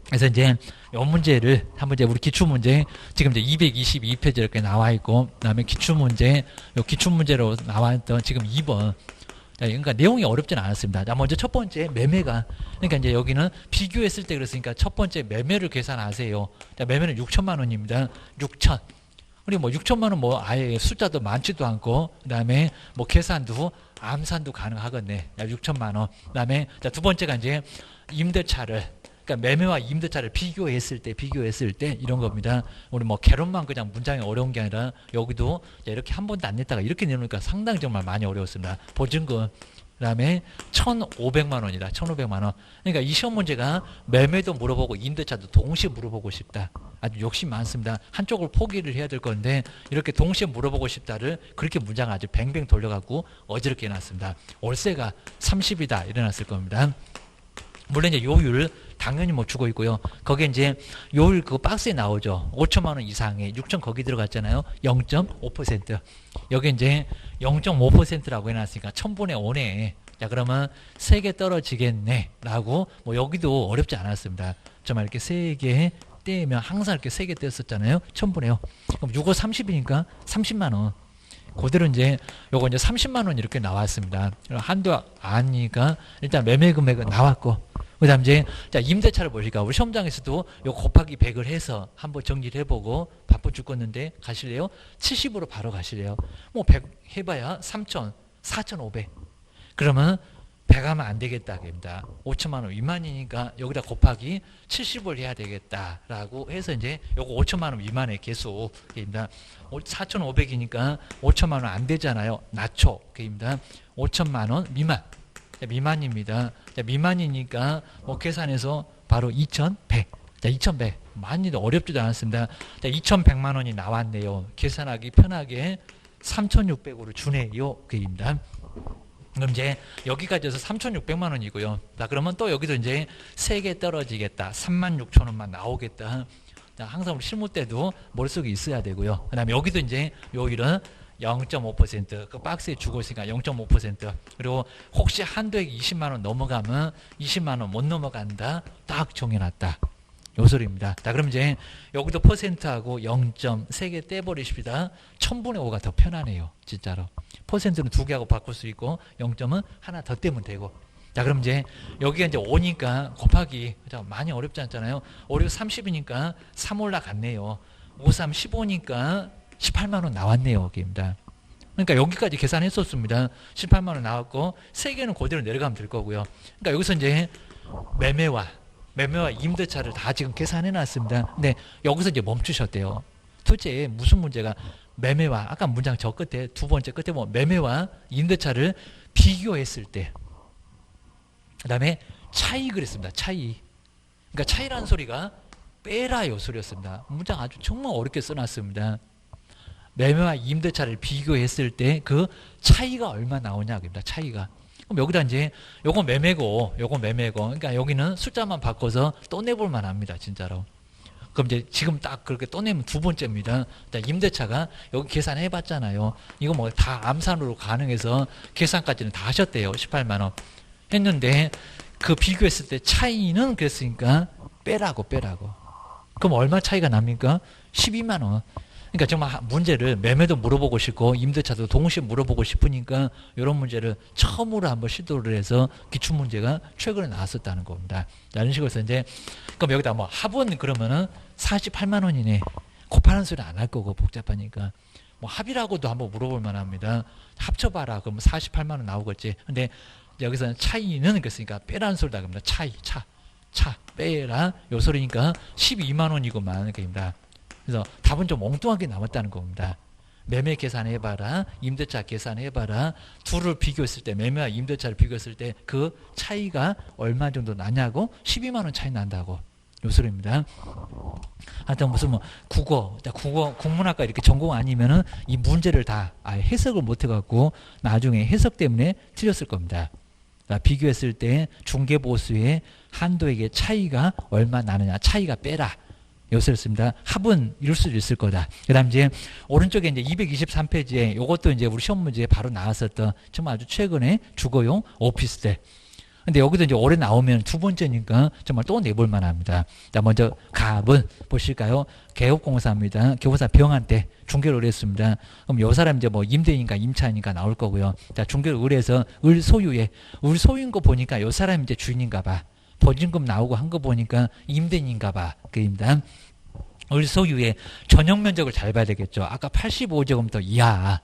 Speaker 1: 그래서 이제 요 문제를 한번 이제 우리 기출문제 지금 이제 222페이지 이렇게 나와 있고 그다음에 기출문제 요 기출문제로 나왔던 지금 2번 그러니까 내용이 어렵진 않았습니다. 자, 먼저 첫 번째 매매가, 그러니까 이제 여기는 비교했을 때 그랬으니까 첫 번째 매매를 계산하세요. 자, 매매는 6천만 원입니다. 6천. 우리 뭐 6천만 원 뭐 아예 숫자도 많지도 않고, 그다음에 뭐 계산도 암산도 가능하겠네. 자, 6천만 원. 그다음에 자, 두 번째가 이제 임대차를, 그러니까 매매와 임대차를 비교했을 때 이런 겁니다. 우리 뭐 개론만 그냥 문장이 어려운 게 아니라 여기도 이렇게 한 번도 안 냈다가 이렇게 내놓으니까 상당히 정말 많이 어려웠습니다. 보증금, 그다음에 1,500만 원이다. 1,500만 원. 그러니까 이 시험 문제가 매매도 물어보고 임대차도 동시에 물어보고 싶다. 아주 욕심 많습니다. 한쪽을 포기를 해야 될 건데 이렇게 동시에 물어보고 싶다를 그렇게 문장을 아주 뱅뱅 돌려갖고 어지럽게 해놨습니다. 월세가 30이다 이래놨을 겁니다. 물론 이제 요율 당연히 뭐 주고 있고요. 거기에 이제 요율 그 박스에 나오죠. 5천만 원 이상에 6천 거기 들어갔잖아요. 0.5%. 여기 이제 0.5%라고 해놨으니까 1000분의 5네. 자, 그러면 3개 떨어지겠네 라고, 뭐 여기도 어렵지 않았습니다. 정말 이렇게 3개 떼면 항상 이렇게 3개 떼었었잖아요. 1000분의 5. 그럼 6호 30이니까 30만 원. 그대로 이제 요거 이제 30만 원 이렇게 나왔습니다. 한도 아니까 일단 매매 금액은 나왔고, 그다음 이제 자, 임대차를 보실까? 우리 시험장에서도 요 곱하기 100을 해서 한번 정리를 해보고 바빠 죽겠는데 가실래요? 70으로 바로 가실래요? 뭐 100 해봐야 3천, 4,500. 그러면 100 하면 안 되겠다. 입니다. 5천만 원 미만이니까 여기다 곱하기 70을 해야 되겠다라고 해서 이제 요거 5천만 원 미만의 개수입니다. 4,500이니까 5천만 원 안 되잖아요. 낮춰. 입니다. 5천만 원 미만. 미만입니다. 자, 미만이니까 뭐 계산해서 바로 2,100. 자, 2,100. 많이도 어렵지도 않았습니다. 자, 2,100만 원이 나왔네요. 계산하기 편하게 3,600으로 주네요. 그입니다. 그럼 이제 여기까지 해서 3,600만 원이고요. 자, 그러면 또 여기도 이제 3개 떨어지겠다. 36,000원만 나오겠다. 자, 항상 우리 실무 때도 머릿속에 있어야 되고요. 그 다음에 여기도 이제 요일은 0.5%, 그 박스에 주고 있으니까 0.5%. 그리고 혹시 한도액 20만 원 넘어가면 20만 원 못 넘어간다. 딱 정해놨다. 요 소리입니다. 자, 그럼 이제 여기도 퍼센트하고 0.3개 떼버리십니다. 1000분의 5가 더 편하네요. 진짜로. 퍼센트는 2개하고 바꿀 수 있고 0점은 하나 더 떼면 되고. 자, 그럼 이제 여기가 이제 5니까 곱하기 많이 어렵지 않잖아요. 5, 6, 30이니까 3 올라갔네요. 5, 3, 15니까 18만 원 나왔네요. 여기입니다. 그러니까 여기까지 계산했었습니다. 18만 원 나왔고 3개는 그대로 내려가면 될 거고요. 그러니까 여기서 이제 매매와 임대차를 다 지금 계산해 놨습니다. 근데 여기서 이제 멈추셨대요. 도대체 무슨 문제가 매매와, 아까 문장 저 끝에 두 번째 끝에 뭐 매매와 임대차를 비교했을 때, 그 다음에 차이 그랬습니다. 차이. 그러니까 차이라는 소리가 빼라 요 소리였습니다. 문장 아주 정말 어렵게 써놨습니다. 매매와 임대차를 비교했을 때 그 차이가 얼마 나오냐 그럽니다. 차이가. 그럼 여기다 이제 요거 매매고 요거 매매고, 그러니까 여기는 숫자만 바꿔서 또 내볼 만합니다. 진짜로. 그럼 이제 지금 딱 그렇게 또 내면 두 번째입니다. 임대차가 여기 계산해 봤잖아요. 이거 뭐 다 암산으로 가능해서 계산까지는 다 하셨대요. 18만 원 했는데 그 비교했을 때 차이는 그랬으니까 빼라고. 그럼 얼마 차이가 납니까? 12만 원. 그러니까 정말 문제를 매매도 물어보고 싶고 임대차도 동시에 물어보고 싶으니까 이런 문제를 처음으로 한번 시도를 해서 기출문제가 최근에 나왔었다는 겁니다. 이런 식으로 해서 이제 그럼 여기다 뭐 합은 그러면은 48만 원이네. 곱하는 소리 안 할 거고 복잡하니까 뭐 합이라고도 한번 물어볼 만합니다. 합쳐봐라. 그러면 48만 원 나오겠지. 근데 여기서는 차이는 그랬으니까 빼라는 소리다 그럽니다. 차 빼라 요 소리니까 12만 원이고만 그럽니다. 그래서 답은 좀 엉뚱하게 남았다는 겁니다. 매매 계산해봐라, 임대차 계산해봐라. 둘을 비교했을 때, 매매와 임대차를 비교했을 때 그 차이가 얼마 정도 나냐고 12만 원 차이 난다고. 요 소리입니다. 하여튼 무슨 뭐 국어, 국문학과 이렇게 전공 아니면은 이 문제를 다 아예 해석을 못 해갖고 나중에 해석 때문에 틀렸을 겁니다. 비교했을 때 중개보수의 한도액의 차이가 얼마 나느냐, 차이가 빼라. 요소였습니다. 합은 이럴 수도 있을 거다. 그 다음 이제 오른쪽에 이제 223페이지에 요것도 이제 우리 시험 문제에 바로 나왔었던 정말 아주 최근에 주거용 오피스텔. 근데 여기도 이제 올해 나오면 두 번째니까 정말 또 내볼 만합니다. 자, 먼저 갑은 보실까요? 개업공사입니다. 교보사 병한테 중개를 의뢰했습니다. 그럼 요 사람 이제 뭐 임대인가 임차인인가 나올 거고요. 자, 중개를 의뢰해서 을 소유인 거 보니까 요 사람 이제 주인인가 봐. 보증금 나오고 한 거 보니까 임대인인가 봐. 그입니다. 을 소유의 전용 면적을 잘 봐야 되겠죠. 아까 85제곱미터 이하.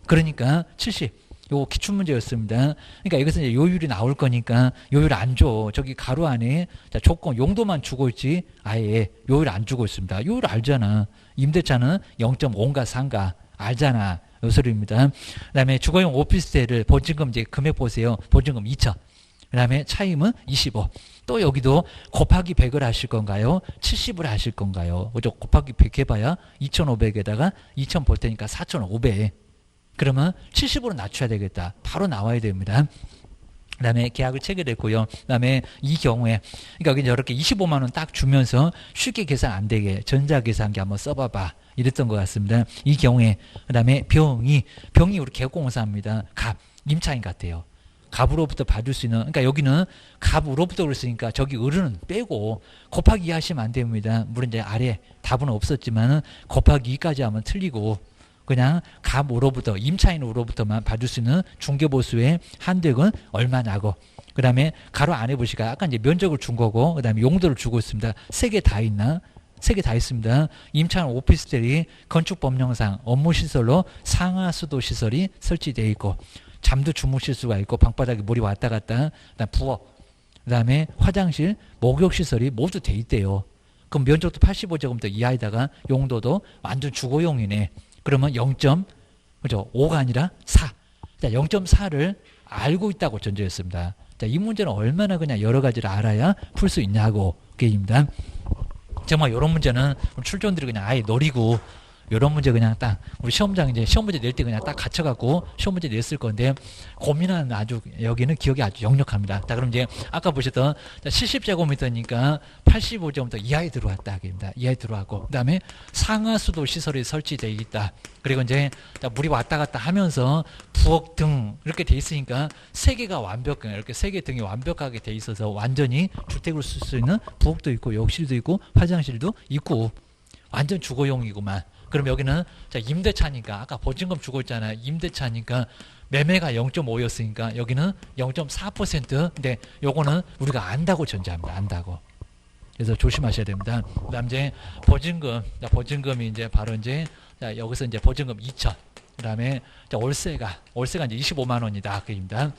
Speaker 1: 그러니까 70. 요 기출문제였습니다. 그러니까 여기서 이제 요율이 나올 거니까 요율 안 줘. 저기 가로 안에 자, 조건 용도만 주고 있지 아예 요율 안 주고 있습니다. 요율 알잖아. 임대차는 0.5인가 3가 알잖아. 요 소리입니다. 그 다음에 주거용 오피스텔을 보증금 이제 금액 보세요. 보증금 2천. 그 다음에 차임은 25. 또 여기도 곱하기 100을 하실 건가요? 70을 하실 건가요? 그죠? 곱하기 100 해봐야 2,500에다가 2,000 볼 테니까 4,500. 그러면 70으로 낮춰야 되겠다. 바로 나와야 됩니다. 그 다음에 계약을 체결했고요. 그 다음에 이 경우에, 그러니까 여기 이렇게 25만 원 딱 주면서 쉽게 계산 안 되게 전자계산기 한번 써봐봐. 이랬던 것 같습니다. 이 경우에, 그 다음에 병이 우리 개업공사입니다. 갑, 임차인 같아요. 갑으로부터 받을 수 있는, 그러니까 여기는 갑으로부터 그랬으니까 저기 을은 빼고 곱하기 2 하시면 안 됩니다. 물론 이제 아래 답은 없었지만은 곱하기 2까지 하면 틀리고, 그냥 갑으로부터 임차인으로부터만 받을 수 있는 중개보수의 한도액은 얼마냐고. 그 다음에 가로 안에 보시까 아까 이제 면적을 준 거고, 그 다음에 용도를 주고 있습니다. 세 개 다 있나? 세 개 다 있습니다. 임차인 오피스텔이 건축법령상 업무시설로 상하수도 시설이 설치되어 있고, 잠도 주무실 수가 있고, 방바닥에 물이 왔다 갔다, 그다음 부엌, 그 다음에 화장실, 목욕시설이 모두 돼 있대요. 그럼 면적도 85제곱미터 이하에다가 용도도 완전 주거용이네. 그러면 0.5가 아니라 4. 자, 0.4를 알고 있다고 전제했습니다. 자, 이 문제는 얼마나 그냥 여러 가지를 알아야 풀 수 있냐고 게임입니다. 정말 이런 문제는 출전들이 그냥 아예 노리고 이런 문제 그냥 딱 우리 시험장 이제 시험 문제 낼 때 그냥 딱 갇혀갖고 시험 문제 냈을 건데 고민하는 아주 여기는 기억이 아주 역력합니다. 자, 그럼 이제 아까 보셨던 70제곱미터니까 85제곱미터 이하에 들어왔다 하겠습니다. 이하에 들어왔고 그다음에 상하수도 시설이 설치되어 있다. 그리고 이제 물이 왔다 갔다 하면서 부엌 등 이렇게 돼 있으니까 세 개가 이렇게 세 개 등이 완벽하게 돼 있어서 완전히 주택으로 쓸 수 있는 부엌도 있고 욕실도 있고 화장실도 있고 완전 주거용이구만. 그럼 여기는 자, 임대차니까 아까 보증금 주고 있잖아요. 임대차니까 매매가 0.5였으니까 여기는 0.4%. 근데 요거는 우리가 안다고 전제합니다. 안다고. 그래서 조심하셔야 됩니다. 그다음 이제 보증금, 자, 보증금이 이제 바로 이제 자, 여기서 이제 보증금 2천. 그다음에 자, 월세가 이제 25만 원이다. 그입니다.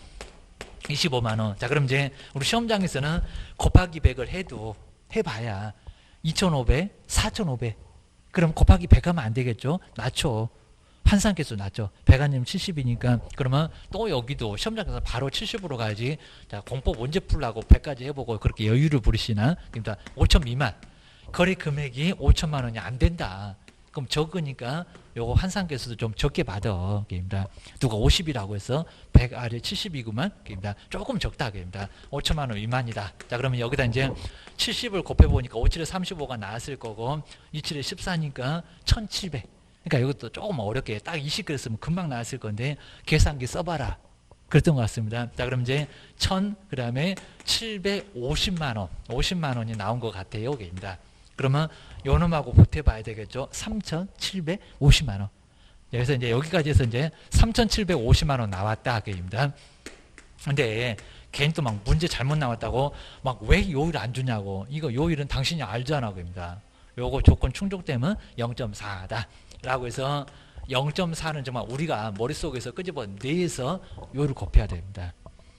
Speaker 1: 25만 원. 자, 그럼 이제 우리 시험장에서는 곱하기 100을 해봐야 2,500, 4,500. 그럼 곱하기 100 하면 안 되겠죠? 낮죠. 환산계수 낮죠. 100 아니면 70이니까 그러면 또 여기도 시험장에서 바로 70으로 가야지. 자, 공법 언제 풀라고 100까지 해보고 그렇게 여유를 부리시나? 그러니까 5천 미만. 거래 금액이 5천만 원이 안 된다. 그럼 적으니까 요거 환산계수도 좀 적게 받아. 게임다. 누가 50이라고 해서 100 아래 70이구만. 게임다. 조금 적다. 게임다. 5천만 원 미만이다. 자, 그러면 여기다 이제 70을 곱해보니까 57에 35가 나왔을 거고 27에 14니까 1700. 그러니까 이것도 조금 어렵게 딱 20 그랬으면 금방 나왔을 건데 계산기 써봐라. 그랬던 것 같습니다. 자, 그럼 이제 1000, 그 다음에 750만 원. 50만 원이 나온 것 같아요. 게임다. 그러면 요놈하고 보태봐야 되겠죠. 3,750만 원. 그래서 이제 여기까지 해서 이제 3,750만 원 나왔다. 게임입니다. 근데 괜히 또 막 문제 잘못 나왔다고 막 왜 요일 안 주냐고. 이거 요일은 당신이 알잖아. 그입니다. 요거 조건 충족되면 0.4다. 라고 해서 0.4는 정말 우리가 머릿속에서 끄집어내서 요일을 곱해야 됩니다.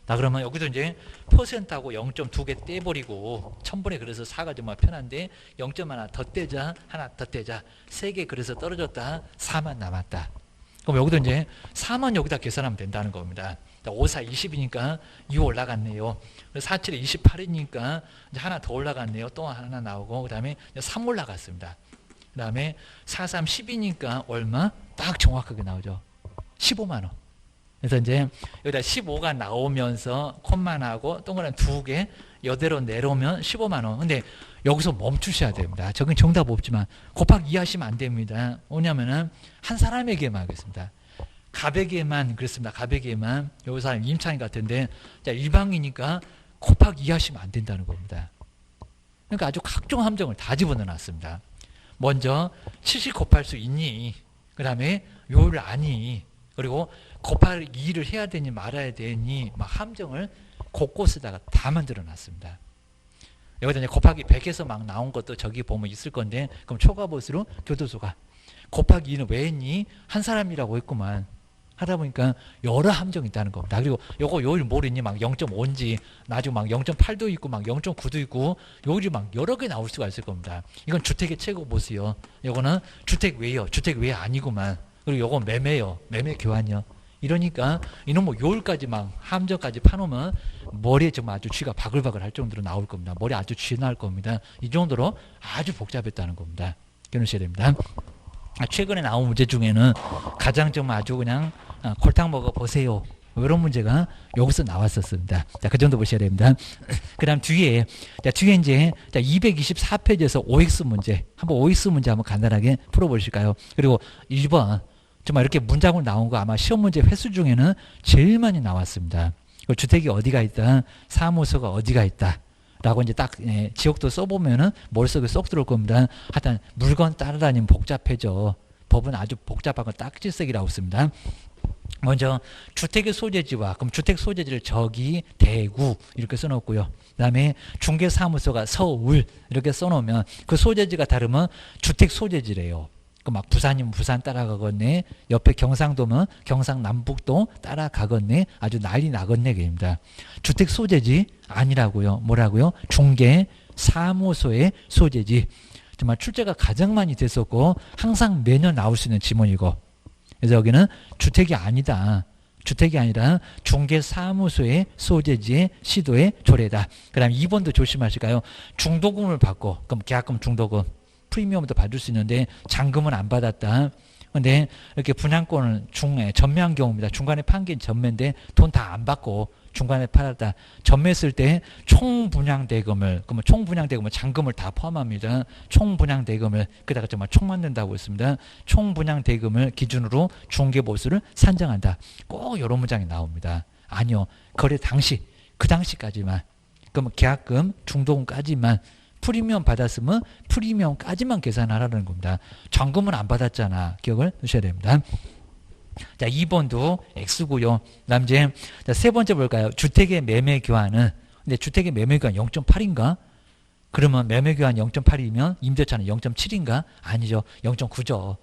Speaker 1: 자, 그러면 여기도 이제 퍼센트하고 0.2개 떼버리고 1000분의 그래서 4가 정말 편한데 0. 하나 더 떼자. 3개 그래서 떨어졌다. 4만 남았다. 그럼 여기도 이제 4만 여기다 계산하면 된다는 겁니다. 5, 4, 20이니까 6 올라갔네요. 4, 7에 28이니까 이제 하나 더 올라갔네요. 또 하나 나오고 그 다음에 3 올라갔습니다. 그 다음에 4, 3, 10이니까 얼마? 딱 정확하게 나오죠. 15만 원. 그래서 이제 여기다 15가 나오면서 콤만 하고 동그란 2개 여대로 내려오면 15만 원. 근데 여기서 멈추셔야 됩니다. 저건 정답 없지만 곱하기 2 하시면 안 됩니다. 뭐냐면은 한 사람에게만 하겠습니다. 갑에게만 그랬습니다. 갑에게만. 여기 사람 임차인 같은데 자, 일방이니까 곱하기 2 하시면 안 된다는 겁니다. 그러니까 아주 각종 함정을 다 집어넣어 놨습니다. 먼저 70 곱할 수 있니? 그 다음에 요를 아니? 그리고 곱하기 2를 해야 되니 말아야 되니? 막 함정을 곳곳에다가 다 만들어 놨습니다. 여기다 이제 곱하기 100에서 막 나온 것도 저기 보면 있을 건데, 그럼 초과보수로 교도소가 곱하기 2는 왜 했니? 한 사람이라고 했구만. 하다 보니까 여러 함정이 있다는 겁니다. 그리고 요거 요일 모르니 막 0.5인지 나중에 막 0.8도 있고 막 0.9도 있고 요일이 막 여러 개 나올 수가 있을 겁니다. 이건 주택의 최고 보수요. 요거는 주택 외요. 주택 외 아니구만. 그리고 요건 매매요. 매매 교환이요. 이러니까 이놈 뭐 요일까지 막 함정까지 파놓으면 머리에 정말 아주 쥐가 바글바글 할 정도로 나올 겁니다. 머리 아주 쥐 날 겁니다. 이 정도로 아주 복잡했다는 겁니다. 기억하셔야 됩니다. 최근에 나온 문제 중에는 가장 좀 아주 그냥 콜탕 먹어 보세요. 이런 문제가 여기서 나왔었습니다. 자, 그 정도 보셔야 됩니다. 그 다음 뒤에 이제 224페이지에서 OX 문제, 한번 OX 문제 한번 간단하게 풀어보실까요? 그리고 1번, 정말 이렇게 문장으로 나온 거 아마 시험 문제 횟수 중에는 제일 많이 나왔습니다. 주택이 어디가 있다, 사무소가 어디가 있다. 라고 이제 딱 지역도 써보면은 머릿속에 쏙 들어올 겁니다. 하여튼 물건 따라다니면 복잡해져. 법은 아주 복잡한 건 딱지색이라고 씁니다. 먼저 주택의 소재지와, 그럼 주택 소재지를 저기 대구 이렇게 써놓고요. 그 다음에 중개사무소가 서울 이렇게 써놓으면 그 소재지가 다르면 주택 소재지래요. 그 막 부산이면 부산 따라가겠네, 옆에 경상도면 경상남북도 따라가겠네, 아주 난리 나겠네 그입니다. 주택 소재지 아니라고요. 뭐라고요? 중개 사무소의 소재지. 정말 출제가 가장 많이 됐었고 항상 매년 나올 수 있는 지문이고, 그래서 여기는 주택이 아니다. 주택이 아니라 중개 사무소의 소재지의 시도의 조례다. 그 다음에 2번도 조심하실까요? 중도금을 받고, 그럼 계약금 중도금 프리미엄도 받을 수 있는데 잔금은 안 받았다. 근데 이렇게 분양권을 전매한 경우입니다. 중간에 판 게 전매인데 돈 다 안 받고 중간에 팔았다. 전매했을 때 총분양대금을, 그러면 총분양대금은 잔금을 다 포함합니다. 총분양대금을, 그다가 정말 총 만든다고 했습니다. 총분양대금을 기준으로 중개보수를 산정한다. 꼭 이런 문장이 나옵니다. 아니요. 거래 당시, 그 당시까지만. 그러면 계약금, 중도금까지만. 프리미엄 받았으면 프리미엄까지만 계산하라는 겁니다. 잔금은 안 받았잖아. 기억을 하셔야 됩니다. 자, 2번도 X고요. 그다음 이제 세 번째 볼까요? 주택의 매매 교환은, 근데 주택의 매매 교환 0.8인가? 그러면 매매 교환 0.8이면 임대차는 0.7인가? 아니죠. 0.9죠.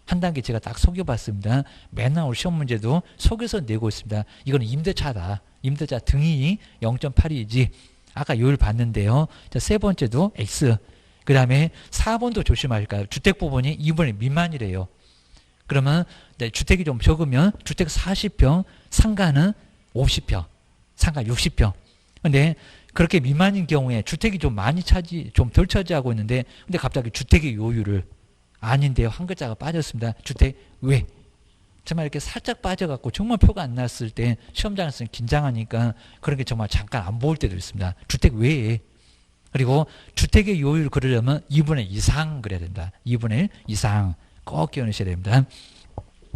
Speaker 1: 한 단계 제가 딱 속여봤습니다. 맨날 올 시험 문제도 속여서 내고 있습니다. 이거는 임대차다. 임대차 등이 0.8이지. 아까 요일 봤는데요. 자, 세 번째도 X. 그 다음에 4번도 조심할까요? 주택 부분이 2분의 미만이래요. 그러면 주택이 좀 적으면 주택 40평, 상가는 50평, 상가 60평. 근데 그렇게 미만인 경우에 주택이 좀 많이 좀 덜 차지하고 있는데, 근데 갑자기 주택의 요율을 아닌데요. 한 글자가 빠졌습니다. 주택 왜? 정말 이렇게 살짝 빠져갖고 정말 표가 안 났을 때 시험장에서는 긴장하니까 그런 게 정말 잠깐 안 보일 때도 있습니다. 주택 외에. 그리고 주택의 요율을 그리려면 2분의 1 이상 그래야 된다. 2분의 1 이상 꼭 끼워넣으셔야 됩니다.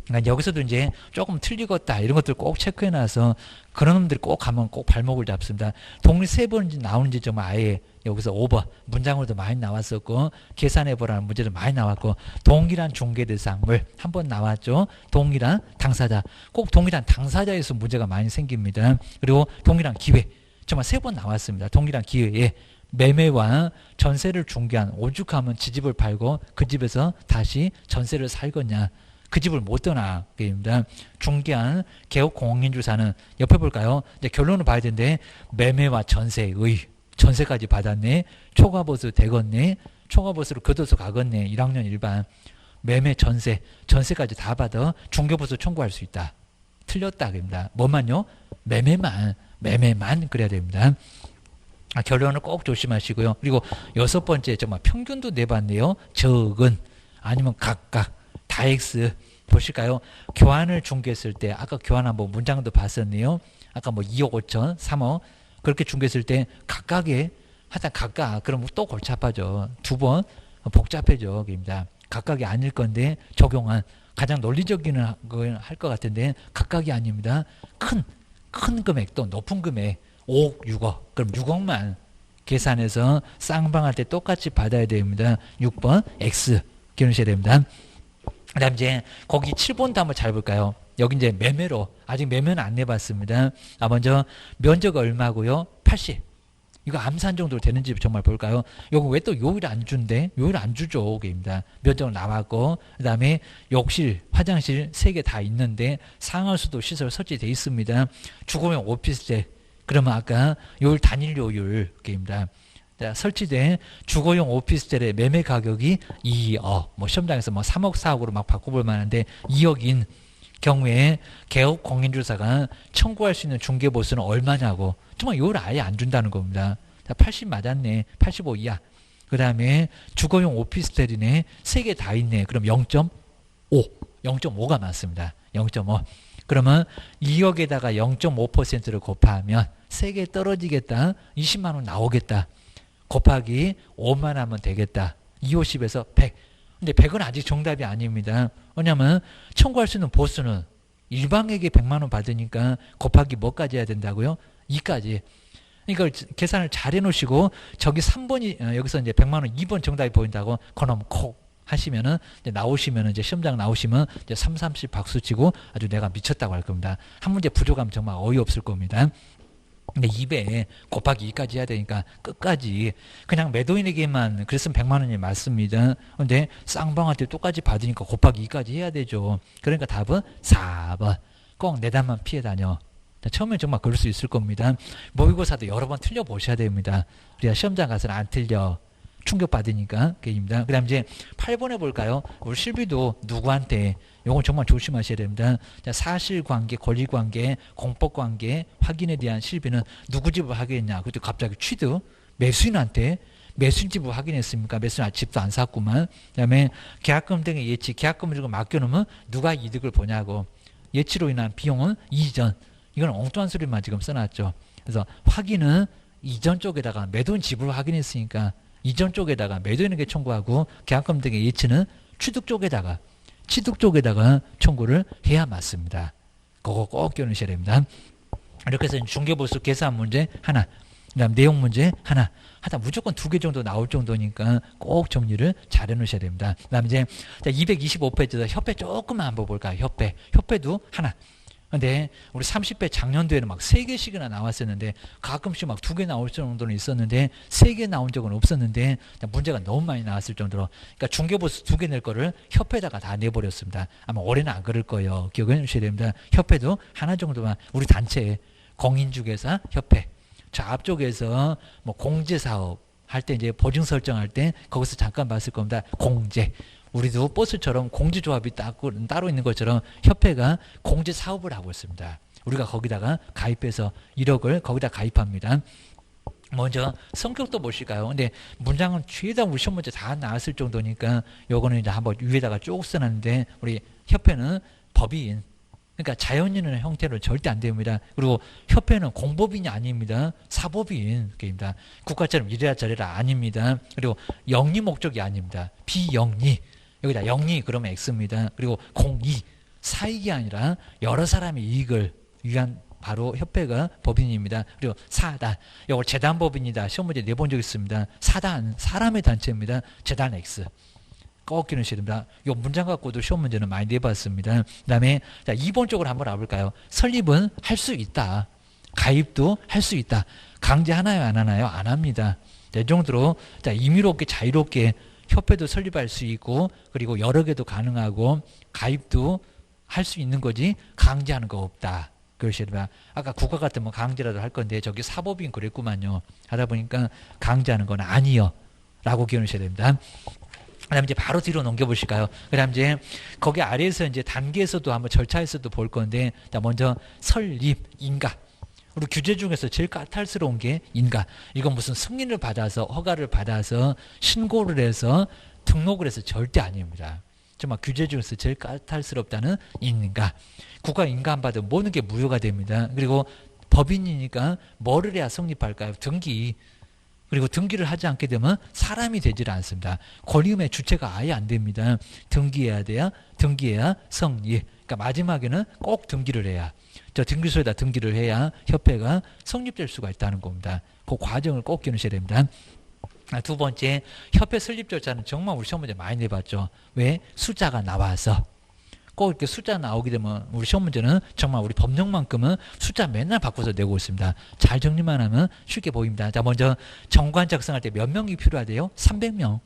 Speaker 1: 그러니까 여기서도 이제 조금 틀리겠다 이런 것들 꼭 체크해놔서 그런 놈들이 꼭 가면 꼭 발목을 잡습니다. 동일 세 번인지 나오는지 좀 아예 여기서 5번 문장으로도 많이 나왔었고, 계산해보라는 문제도 많이 나왔고, 동일한 중개대상물 한 번 나왔죠. 동일한 당사자, 꼭 동일한 당사자에서 문제가 많이 생깁니다. 그리고 동일한 기회 정말 3번 나왔습니다. 동일한 기회에 매매와 전세를 중개한, 오죽하면 지집을 팔고 그 집에서 다시 전세를 살겠냐, 그 집을 못 떠나. 입니다. 중개한 개업 공인주사는 옆에 볼까요? 이제 결론을 봐야 되는데, 매매와 전세의 전세까지 받았네, 초과보수 되겠네, 초과보수로 교도소 가겠네, 1학년 일반. 매매 전세까지 다 받아 중개보수 청구할 수 있다. 틀렸다. 입니다. 뭐만요? 매매만 그래야 됩니다. 결론을 꼭 조심하시고요. 그리고 6번째 정말 평균도 내봤네요. 적은 아니면 각각 다 X. 보실까요? 교환을 중개했을 때, 아까 교환 한번 문장도 봤었네요. 아까 뭐 2억 5천, 3억 그렇게 중개했을 때 각각의, 하여튼 각각, 그럼 또 골치 아파져. 2번 복잡해져. 입니다. 각각이 아닐 건데 적용한 가장 논리적인 걸 할 것 같은데 각각이 아닙니다. 큰 금액 또 높은 금액, 5억, 6억. 그럼 6억만 계산해서 쌍방할 때 똑같이 받아야 됩니다. 6번 X 기억하셔야 됩니다. 그 다음 이제 거기 7번도 한번 잘 볼까요? 여기 이제 매매로 아직 매매는 안 내봤습니다. 먼저 면적 얼마고요? 80. 이거 암산 정도 되는지 정말 볼까요? 요거 왜 또 요일 안 준대? 요일 안 주죠. 게입니다. 면적 나왔고 그 다음에 욕실, 화장실 3개 다 있는데 상하수도 시설 설치되어 있습니다. 주거용 오피스텔 그러면 아까 요일 단일 요일 게입니다. 설치된 주거용 오피스텔의 매매 가격이 2억, 뭐 시험장에서 뭐 3억, 4억으로 막 바꿔볼 만한데 2억인 경우에 개업 공인주사가 청구할 수 있는 중개보수는 얼마냐고. 정말 요를 아예 안 준다는 겁니다. 80 맞았네. 85 이하. 그 다음에 주거용 오피스텔이네. 3개 다 있네. 그럼 0.5. 0.5가 맞습니다. 0.5. 그러면 2억에다가 0.5%를 곱하면 3개 떨어지겠다. 20만 원 나오겠다. 곱하기 5만 하면 되겠다. 250에서 100. 근데 100은 아직 정답이 아닙니다. 왜냐하면 청구할 수 있는 보수는 일방에게 100만 원 받으니까 곱하기 뭐까지 해야 된다고요? 2까지. 그러니까 계산을 잘 해놓으시고 저기 3번이 여기서 이제 100만 원 2번 정답이 보인다고 그럼 콕 하시면은 이제 나오시면은 이제 시험장 나오시면 이제 3, 30 박수 치고 아주 내가 미쳤다고 할 겁니다. 한 문제 부족하면 정말 어이없을 겁니다. 근데 2배 곱하기 2까지 해야 되니까 끝까지 그냥 매도인에게만 그랬으면 100만 원이 맞습니다. 근데 쌍방한테 똑같이 받으니까 곱하기 2까지 해야 되죠. 그러니까 답은 4번. 꼭 내단만 피해 다녀. 처음엔 정말 그럴 수 있을 겁니다. 모의고사도 여러 번 틀려보셔야 됩니다. 우리가 시험장 가서는 안 틀려. 충격받으니까. 그입니다. 그 다음 이제 8번 해볼까요? 우리 실비도 누구한테 요건 정말 조심하셔야 됩니다. 사실관계, 권리관계, 공법관계 확인에 대한 실비는 누구 집을 확인했냐. 그때 갑자기 취득, 매수인한테 매수인 집을 확인했습니까? 매수인 집도 안 샀구만. 그 다음에 계약금 등의 예치, 계약금을 주고 맡겨놓으면 누가 이득을 보냐고. 예치로 인한 비용은 이전. 이건 엉뚱한 소리만 지금 써놨죠. 그래서 확인은 이전 쪽에다가 매도인 집을 확인했으니까 이전 쪽에다가 매도인에게 청구하고 계약금 등의 예치는 취득 쪽에다가 청구를 해야 맞습니다. 그거 꼭 기억하셔야 됩니다. 이렇게 해서 중개보수 계산 문제 하나, 그 다음 내용 문제 하나 하다 무조건 2개 정도 나올 정도니까 꼭 정리를 잘 해놓으셔야 됩니다. 그 다음 이제 225페이지에서 협회 조금만 한번 볼까요? 협회도 하나. 근데 우리 30회 작년도에는 막 3개씩이나 나왔었는데 가끔씩 막 2개 나올 정도는 있었는데 3개 나온 적은 없었는데 문제가 너무 많이 나왔을 정도로 그러니까 중개보수 2개 낼 거를 협회에다가 다 내버렸습니다. 아마 올해는 안 그럴 거예요. 기억해 주셔야 됩니다. 협회도 하나 정도만 우리 단체 공인중개사 협회 저 앞쪽에서 뭐 공제사업 할 때 이제 보증 설정할 때 거기서 잠깐 봤을 겁니다. 공제 우리도 버스처럼 공제조합이 따로 있는 것처럼 협회가 공제사업을 하고 있습니다. 우리가 거기다가 가입해서 1억을 거기다 가입합니다. 먼저 성격도 보실까요? 근데 문장은 죄다 우리 시험 문제 다 나왔을 정도니까 요거는 이제 한번 위에다가 쭉 써놨는데 우리 협회는 법인 그러니까 자연인의 형태로 절대 안 됩니다. 그리고 협회는 공법인이 아닙니다. 사법인입니다. 국가처럼 이래라 저래라 아닙니다. 그리고 영리 목적이 아닙니다. 비영리 여기다 영리 그러면 X입니다. 그리고 공이 사익이 아니라 여러 사람의 이익을 위한 바로 협회가 법인입니다. 그리고 사단 이걸 재단법인이다. 시험 문제 내본 적 있습니다. 사단 사람의 단체입니다. 재단 X 꼭 기억하셔야 됩니다. 이 문장 갖고도 시험 문제는 많이 내봤습니다. 그 다음에 2번 쪽으로 한번 와볼까요? 설립은 할 수 있다. 가입도 할 수 있다. 강제하나요 안 하나요? 안 합니다. 이 정도로 임의롭게 자유롭게 협회도 설립할 수 있고 그리고 여러 개도 가능하고 가입도 할 수 있는 거지 강제하는 거 없다. 그러셔야 됩니다. 아까 국가 같으면 강제라도 할 건데 저기 사법인 그랬구만요. 하다 보니까 강제하는 건 아니요. 라고 기억하셔야 됩니다. 그 다음 이제 바로 뒤로 넘겨보실까요? 그 다음 이제 거기 아래에서 이제 단계에서도 한번 절차에서도 볼 건데 먼저 설립, 인가. 우리 규제 중에서 제일 까탈스러운 게 인가. 이건 무슨 승인을 받아서 허가를 받아서 신고를 해서 등록을 해서 절대 아닙니다. 정말 규제 중에서 제일 까탈스럽다는 인가. 국가 인가 안 받으면 모든 게 무효가 됩니다. 그리고 법인이니까 뭐를 해야 성립할까요? 등기. 그리고 등기를 하지 않게 되면 사람이 되질 않습니다. 권리금의 주체가 아예 안 됩니다. 등기해야 성립. 그러니까 마지막에는 꼭 등기를 해야, 저 등기소에다 등기를 해야 협회가 성립될 수가 있다는 겁니다. 그 과정을 꼭 기억하셔야 됩니다. 두 번째, 협회 설립 절차는 정말 우리 시험 문제 많이 내봤죠. 왜? 숫자가 나와서. 꼭 이렇게 숫자 나오게 되면 우리 시험 문제는 정말 우리 법령만큼은 숫자 맨날 바꿔서 내고 있습니다. 잘 정리만 하면 쉽게 보입니다. 자, 먼저 정관 작성할 때 몇 명이 필요하대요? 300명.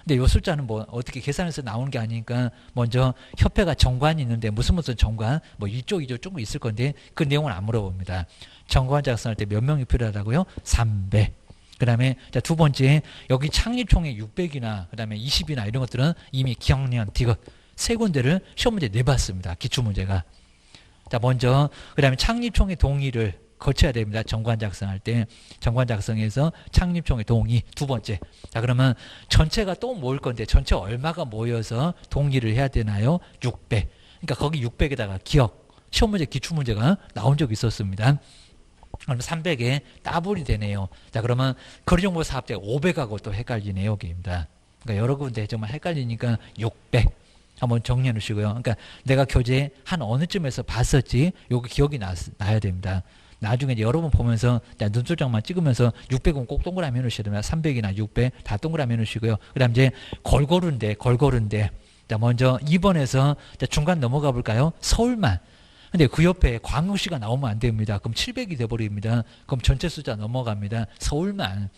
Speaker 1: 근데 이 숫자는 뭐 어떻게 계산해서 나오는 게 아니니까 먼저 협회가 정관이 있는데 무슨 정관, 뭐 1조, 2조 조금 있을 건데 그 내용을 안 물어봅니다. 정관 작성할 때 몇 명이 필요하다고요? 300. 그 다음에 두 번째, 여기 창립총회 600이나 그 다음에 20이나 이런 것들은 이미 기억년, 디귿 세 군데를 시험 문제 내봤습니다. 기출문제가. 자, 먼저 그 다음에 창립총회 동의를 거쳐야 됩니다. 정관 작성할 때. 정관 작성에서 창립총회 동의. 두 번째. 자, 그러면 전체가 또 모일 건데 전체 얼마가 모여서 동의를 해야 되나요? 600. 그러니까 거기 600에다가 기억, 시험 문제 기출문제가 나온 적이 있었습니다. 그럼 300에 따블이 되네요. 자, 그러면 거리정보 사업자 500하고 또 헷갈리네요. 여기입니다. 그러니까 여러 군데 정말 헷갈리니까 600 한번 정리해 놓으시고요. 그러니까 내가 교재 한 어느 쯤에서 봤었지, 요거 기억이 나야 됩니다. 나중에 이제 여러분 보면서 눈도장만 찍으면서 600은 꼭 동그라미 해놓으셔야 됩니다. 300이나 600 다 동그라미 해놓으시고요. 그 다음 이제 골고루인데. 자, 먼저 2번에서 중간 넘어가 볼까요? 서울만. 근데 그 옆에 광역시가 나오면 안 됩니다. 그럼 700이 돼버립니다. 그럼 전체 숫자 넘어갑니다. 서울만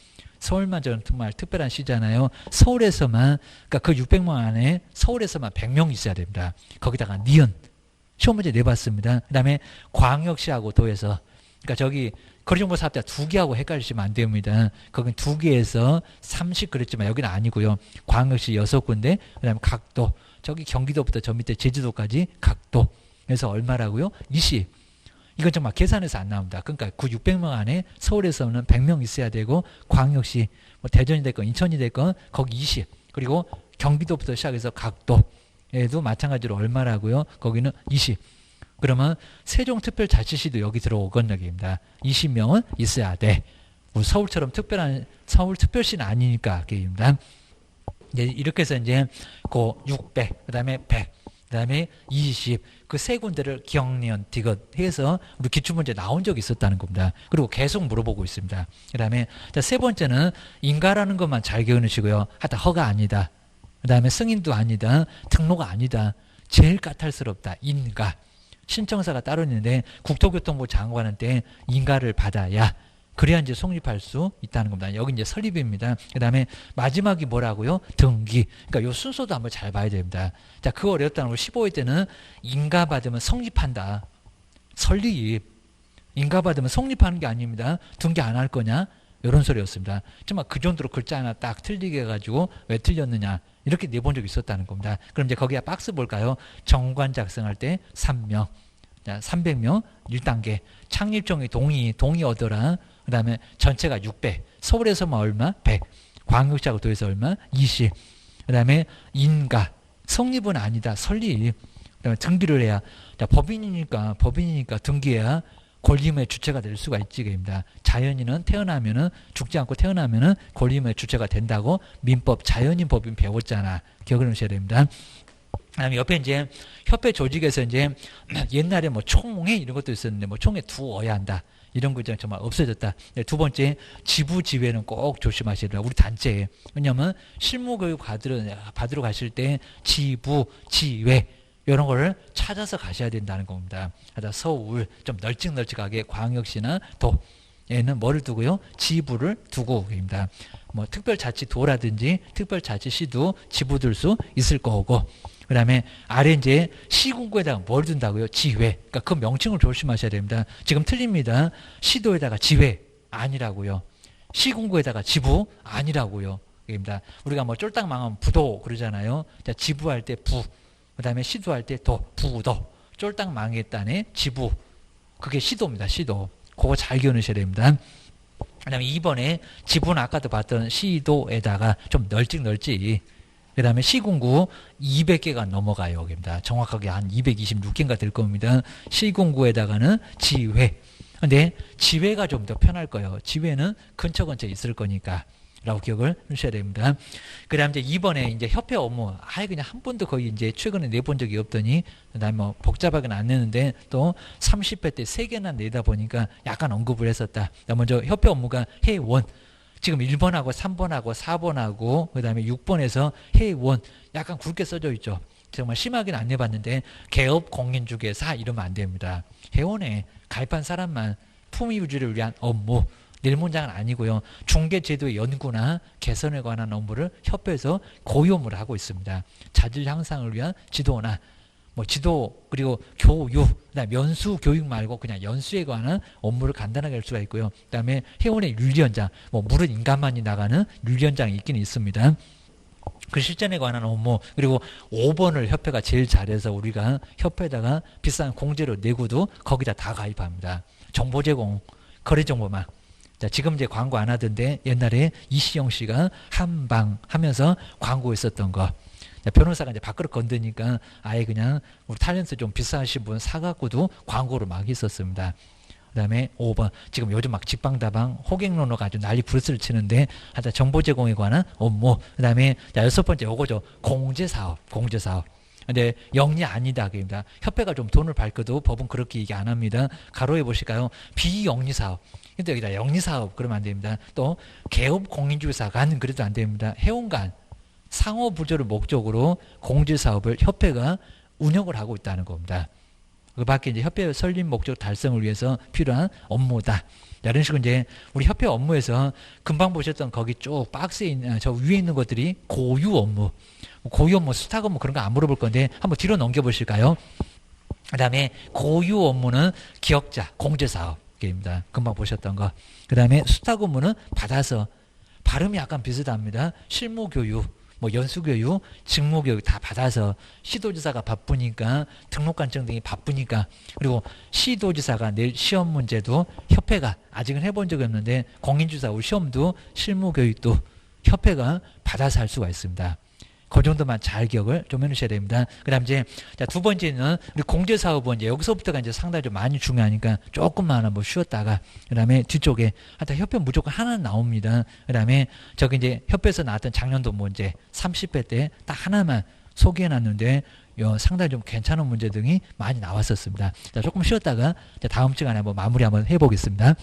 Speaker 1: 정말 특별한 시잖아요. 서울에서만, 그러니까 그 600만 안에 서울에서만 100명 있어야 됩니다. 거기다가 니은. 시험 문제 내봤습니다. 그 다음에 광역시하고 도에서, 그러니까 저기 거리정보 사업자 2개하고 헷갈리시면 안 됩니다. 거긴 2개에서 30 그랬지만 여기는 아니고요. 광역시 6군데, 그 다음에 각도. 저기 경기도부터 저 밑에 제주도까지 각도. 그래서 얼마라고요? 20. 이건 정말 계산해서 안 나옵니다. 그러니까 그 600명 안에 서울에서는 100명 있어야 되고, 광역시, 뭐 대전이 됐건 인천이 됐건 거기 20. 그리고 경기도부터 시작해서 각도에도 마찬가지로 얼마라고요? 거기는 20. 그러면 세종특별자치시도 여기 들어오건 여기입니다. 20명은 있어야 돼. 우리 서울처럼 서울특별시는 아니니까 여기입니다. 이렇게 해서 이제 그 600, 그 다음에 100, 그 다음에 20, 그 세 군데를 기억년, 디귿 해서 우리 기출문제 나온 적이 있었다는 겁니다. 그리고 계속 물어보고 있습니다. 그 다음에 세 번째는 인가라는 것만 잘 기억하시고요. 하여튼 허가 아니다. 그 다음에 승인도 아니다. 등록가 아니다. 제일 까탈스럽다. 인가. 신청사가 따로 있는데 국토교통부 장관한테 인가를 받아야, 그래야 이제 성립할 수 있다는 겁니다. 여기 이제 설립입니다. 그 다음에 마지막이 뭐라고요? 등기. 그러니까 요 순서도 한번 잘 봐야 됩니다. 자, 그거 어렵다는 거 15회 때는 인가 받으면 성립한다. 설립. 인가 받으면 성립하는 게 아닙니다. 등기 안 할 거냐? 이런 소리였습니다. 정말 그 정도로 글자 하나 딱 틀리게 해가지고 왜 틀렸느냐? 이렇게 내본 적이 있었다는 겁니다. 그럼 이제 거기에 박스 볼까요? 정관 작성할 때 3명. 자, 300명 1단계. 창립총회 동의 얻어라. 그 다음에 전체가 600. 서울에서만 얼마? 100. 광역시하고 도에서 얼마? 20. 그 다음에 인가. 성립은 아니다. 설립. 그 다음에 등기를 해야. 자, 법인이니까 등기해야 권리의무의 주체가 될 수가 있지. 입니다. 자연인은 태어나면은, 죽지 않고 태어나면은 권리의무의 주체가 된다고 민법 자연인 법인 배웠잖아. 기억을 하셔야 됩니다. 그다음에 옆에 이제 협회 조직에서 이제 옛날에 뭐 총회 이런 것도 있었는데 뭐 총회 두어야 한다. 이런 거 정말 없어졌다. 두 번째, 지부 지회는 꼭 조심하셔야 돼요. 우리 단체에. 왜냐하면 실무교육 받으러 가실 때 지부, 지회 이런 거를 찾아서 가셔야 된다는 겁니다. 서울 좀 널찍널찍하게 광역시나 도에는 뭐를 두고요? 지부를 두고 입니다. 뭐 특별자치도라든지 특별자치시도 지부 둘 수 있을 거고. 그 다음에 아래 이제 시군구에다가 뭘 둔다고요? 지회. 그러니까 그 명칭을 조심하셔야 됩니다. 지금 틀립니다. 시도에다가 지회 아니라고요. 시군구에다가 지부 아니라고요. 입니다. 우리가 뭐 쫄딱 망하면 부도 그러잖아요. 자, 지부할 때 부. 그 다음에 시도할 때 도. 부도. 쫄딱 망했다네. 지부. 그게 시도입니다. 시도. 그거 잘 기억하셔야 됩니다. 그 다음에 2번에 지부는 아까도 봤던 시도에다가 좀 널찍. 그 다음에 시군구 200개가 넘어가요. 여기입니다. 정확하게 한 226개인가 될 겁니다. 시군구에다가는 지회. 근데 지회가 좀 더 편할 거예요. 지회는 근처 있을 거니까. 라고 기억을 하셔야 됩니다. 그 다음 이제 2번에 이제 협회 업무, 그냥 한 번도 거의 이제 최근에 내본 적이 없더니, 그 다음에 뭐 복잡하게는 안 내는데 또 30회 때 3개나 내다 보니까 약간 언급을 했었다. 먼저 협회 업무가 회원. 지금 1번하고 3번하고 4번하고 그 다음에 6번에서 회원. 약간 굵게 써져 있죠. 정말 심하게는 안 내봤는데 개업 공인중개사 이러면 안 됩니다. 회원에 가입한 사람만 품위 유지를 위한 업무. 일문장은 아니고요. 중개제도의 연구나 개선에 관한 업무를 협회에서 고유 업무를 하고 있습니다. 자질 향상을 위한 지도나 뭐 지도 그리고 교육, 그다음에 연수 교육 말고 그냥 연수에 관한 업무를 간단하게 할 수가 있고요. 그다음에 회원의 윤리연장, 뭐 물은 인간만이 나가는 윤리연장이 있긴 있습니다. 그 실전에 관한 업무, 그리고 5번을 협회가 제일 잘해서 우리가 협회에다가 비싼 공제로 내고도 거기다 다 가입합니다. 정보 제공, 거래 정보만. 자, 지금 이제 광고 안 하던데 옛날에 이시영 씨가 한방 하면서 광고 있었던 거. 자, 변호사가 이제 밖으로 건드니까 아예 그냥 우리 탤런트 좀 비싸신 분 사갖고도 광고를 막 했었습니다. 그 다음에 5번. 지금 요즘 막 직방다방 호갱론어가 아주 난리 부르스를 치는데 하여튼 정보 제공에 관한 업무. 그 다음에 6번째 요거죠. 공제사업. 근데 영리 아니다. 그입니다. 협회가 좀 돈을 밝혀도 법은 그렇게 얘기 안 합니다. 가로에 보실까요? 비영리사업. 근데 여기다 영리사업 그러면 안 됩니다. 또 개업 공인중개사간 그래도 안 됩니다. 회원간 상호 부조를 목적으로 공제사업을 협회가 운영을 하고 있다는 겁니다. 그 밖에 이제 협회 설립 목적 달성을 위해서 필요한 업무다. 이런 식으로 이제 우리 협회 업무에서 금방 보셨던 거기 쭉 박스에 있는 저 위에 있는 것들이 고유 업무, 수탁 업무 그런 거 안 물어볼 건데 한번 뒤로 넘겨 보실까요? 그 다음에 고유 업무는 기억자, 공제사업입니다. 금방 보셨던 거. 그 다음에 수탁 업무는 받아서 발음이 약간 비슷합니다. 실무교육, 뭐 연수교육, 직무교육 다 받아서 시도지사가 바쁘니까 등록관청 등이 바쁘니까 그리고 시도지사가 낼 시험 문제도 협회가 아직은 해본 적이 없는데 공인주사 우리 시험도 실무교육도 협회가 받아서 할 수가 있습니다. 그 정도만 잘 기억을 좀 해주셔야 됩니다. 그 다음 이제, 자, 두 번째는 우리 공제사업은 이제 여기서부터가 이제 상당히 좀 많이 중요하니까 조금만 한번 쉬었다가, 그 다음에 뒤쪽에, 하여튼 협회 무조건 하나 나옵니다. 그 다음에 저기 이제 협회에서 나왔던 작년도 문제 30회 때 딱 하나만 소개해 놨는데, 상당히 좀 괜찮은 문제 등이 많이 나왔었습니다. 자, 조금 쉬었다가 다음 시간에 한번 마무리 한번 해보겠습니다.